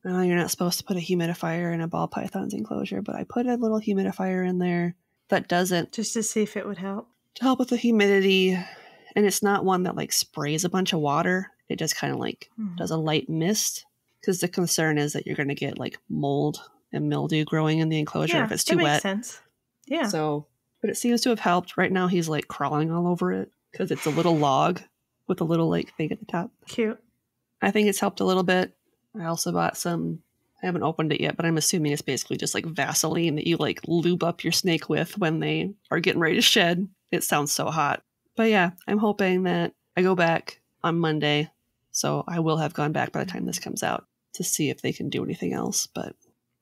Oh, you're not supposed to put a humidifier in a ball python's enclosure, but I put a little humidifier in there. That doesn't. Just to see if it would help. To help with the humidity. And it's not one that like sprays a bunch of water. It just kind of like does a light mist. Because the concern is that you're going to get like mold and mildew growing in the enclosure if it's too wet. That makes sense. Yeah. So, but it seems to have helped. Right now he's like crawling all over it because it's a little log with a little like thing at the top. Cute. I think it's helped a little bit. I also bought some... I haven't opened it yet, but I'm assuming it's basically just like Vaseline that you like lube up your snake with when they are getting ready to shed. It sounds so hot. But yeah, I'm hoping that I go back on Monday. So I will have gone back by the time this comes out to see if they can do anything else. But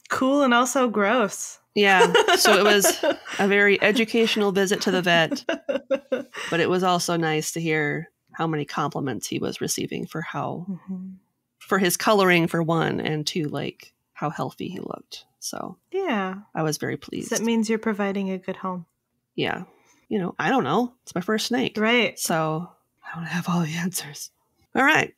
cool and also gross. Yeah. So it was a very educational visit to the vet. But it was also nice to hear how many compliments he was receiving for how... for his coloring for one, and two, like how healthy he looked. So yeah, I was very pleased. So that means you're providing a good home. Yeah. I don't know. It's my first snake. Right. So I don't have all the answers. All right.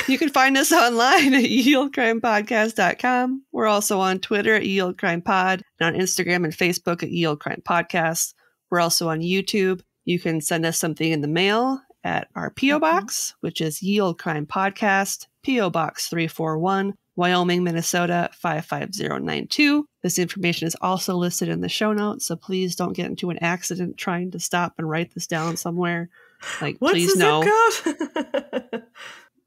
You can find us online at yieldcrimepodcast.com. We're also on Twitter at yieldcrimepod and on Instagram and Facebook at yieldcrimepodcast. We're also on YouTube. You can send us something in the mail at our P.O. Box, which is Yield Crime Podcast, P.O. Box 341, Wyoming, Minnesota 55092. This information is also listed in the show notes, so please don't get into an accident trying to stop and write this down somewhere. Like, what's please the no. zip code?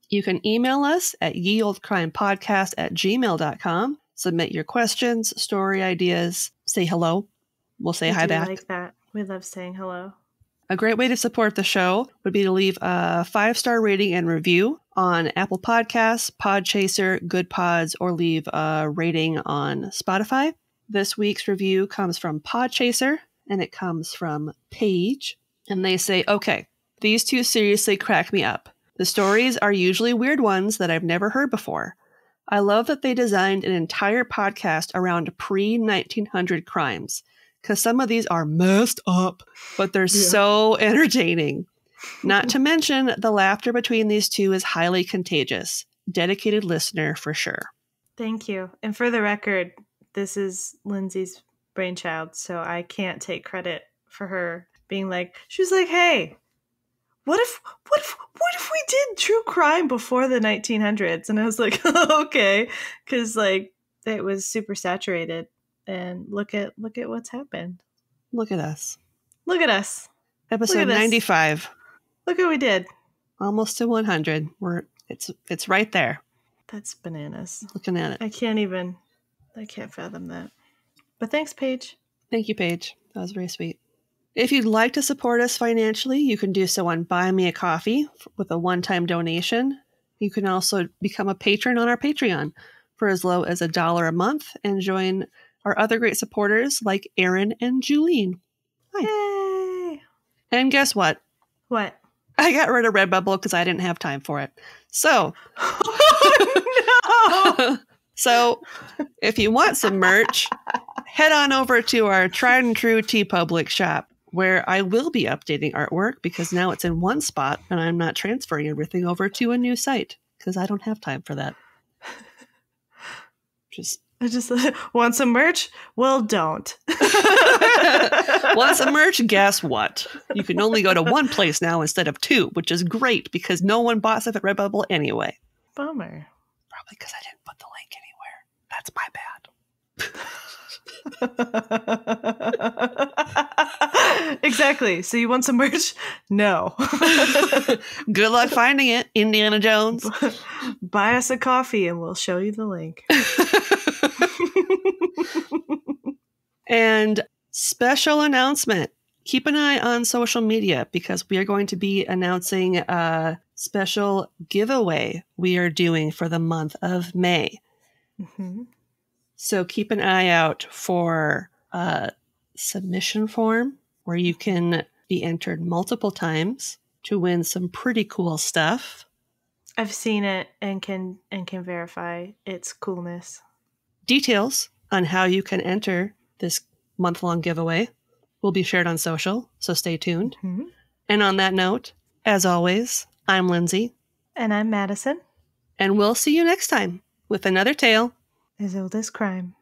You can email us at yieldcrimepodcast@gmail.com. Submit your questions, story ideas, say hello. We'll say hi back. I like that. We love saying hello. A great way to support the show would be to leave a 5-star rating and review on Apple Podcasts, Podchaser, Good Pods, or leave a rating on Spotify. This week's review comes from Podchaser, and it comes from Paige. And they say, okay, these two seriously crack me up. The stories are usually weird ones that I've never heard before. I love that they designed an entire podcast around pre-1900 crimes, because some of these are messed up, but they're so entertaining. Not to mention, the laughter between these two is highly contagious. Dedicated listener for sure. Thank you. And for the record, this is Lindsay's brainchild, so I can't take credit for her being like, she was like, hey, what if we did true crime before the 1900s? And I was like, okay, because like it was super saturated. And look at what's happened. Look at us. Look at us. Episode 95. Look what we did. Almost to 100. It's right there. That's bananas. Looking at it. I can't fathom that. But thanks, Paige. Thank you, Paige. That was very sweet. If you'd like to support us financially, you can do so on Buy Me a Coffee with a one-time donation. You can also become a patron on our Patreon for as low as $1 a month and join our other great supporters like Aaron and Julene. Hi. Yay! And guess what? What? I got rid of Redbubble because I didn't have time for it. So, So if you want some merch, head on over to our tried and true TeePublic shop, where I will be updating artwork because now it's in one spot and I'm not transferring everything over to a new site because I don't have time for that. I just want some merch? Well, don't. Want some merch? Guess what? You can only go to one place now instead of two, which is great because no one bought stuff at Redbubble anyway. Bummer. Probably because I didn't put the link anywhere. That's my bad. Exactly. So you want some merch? No. Good luck finding it, Indiana Jones. Buy us a coffee and we'll show you the link. And special announcement. Keep an eye on social media because we are going to be announcing a special giveaway we are doing for the month of May. Mm-hmm. So keep an eye out for a submission form where you can be entered multiple times to win some pretty cool stuff. I've seen it and can verify its coolness. Details on how you can enter this month-long giveaway will be shared on social, so stay tuned. Mm-hmm. And on that note, as always, I'm Lindsay. And I'm Madison. And we'll see you next time with another tale as old as crime.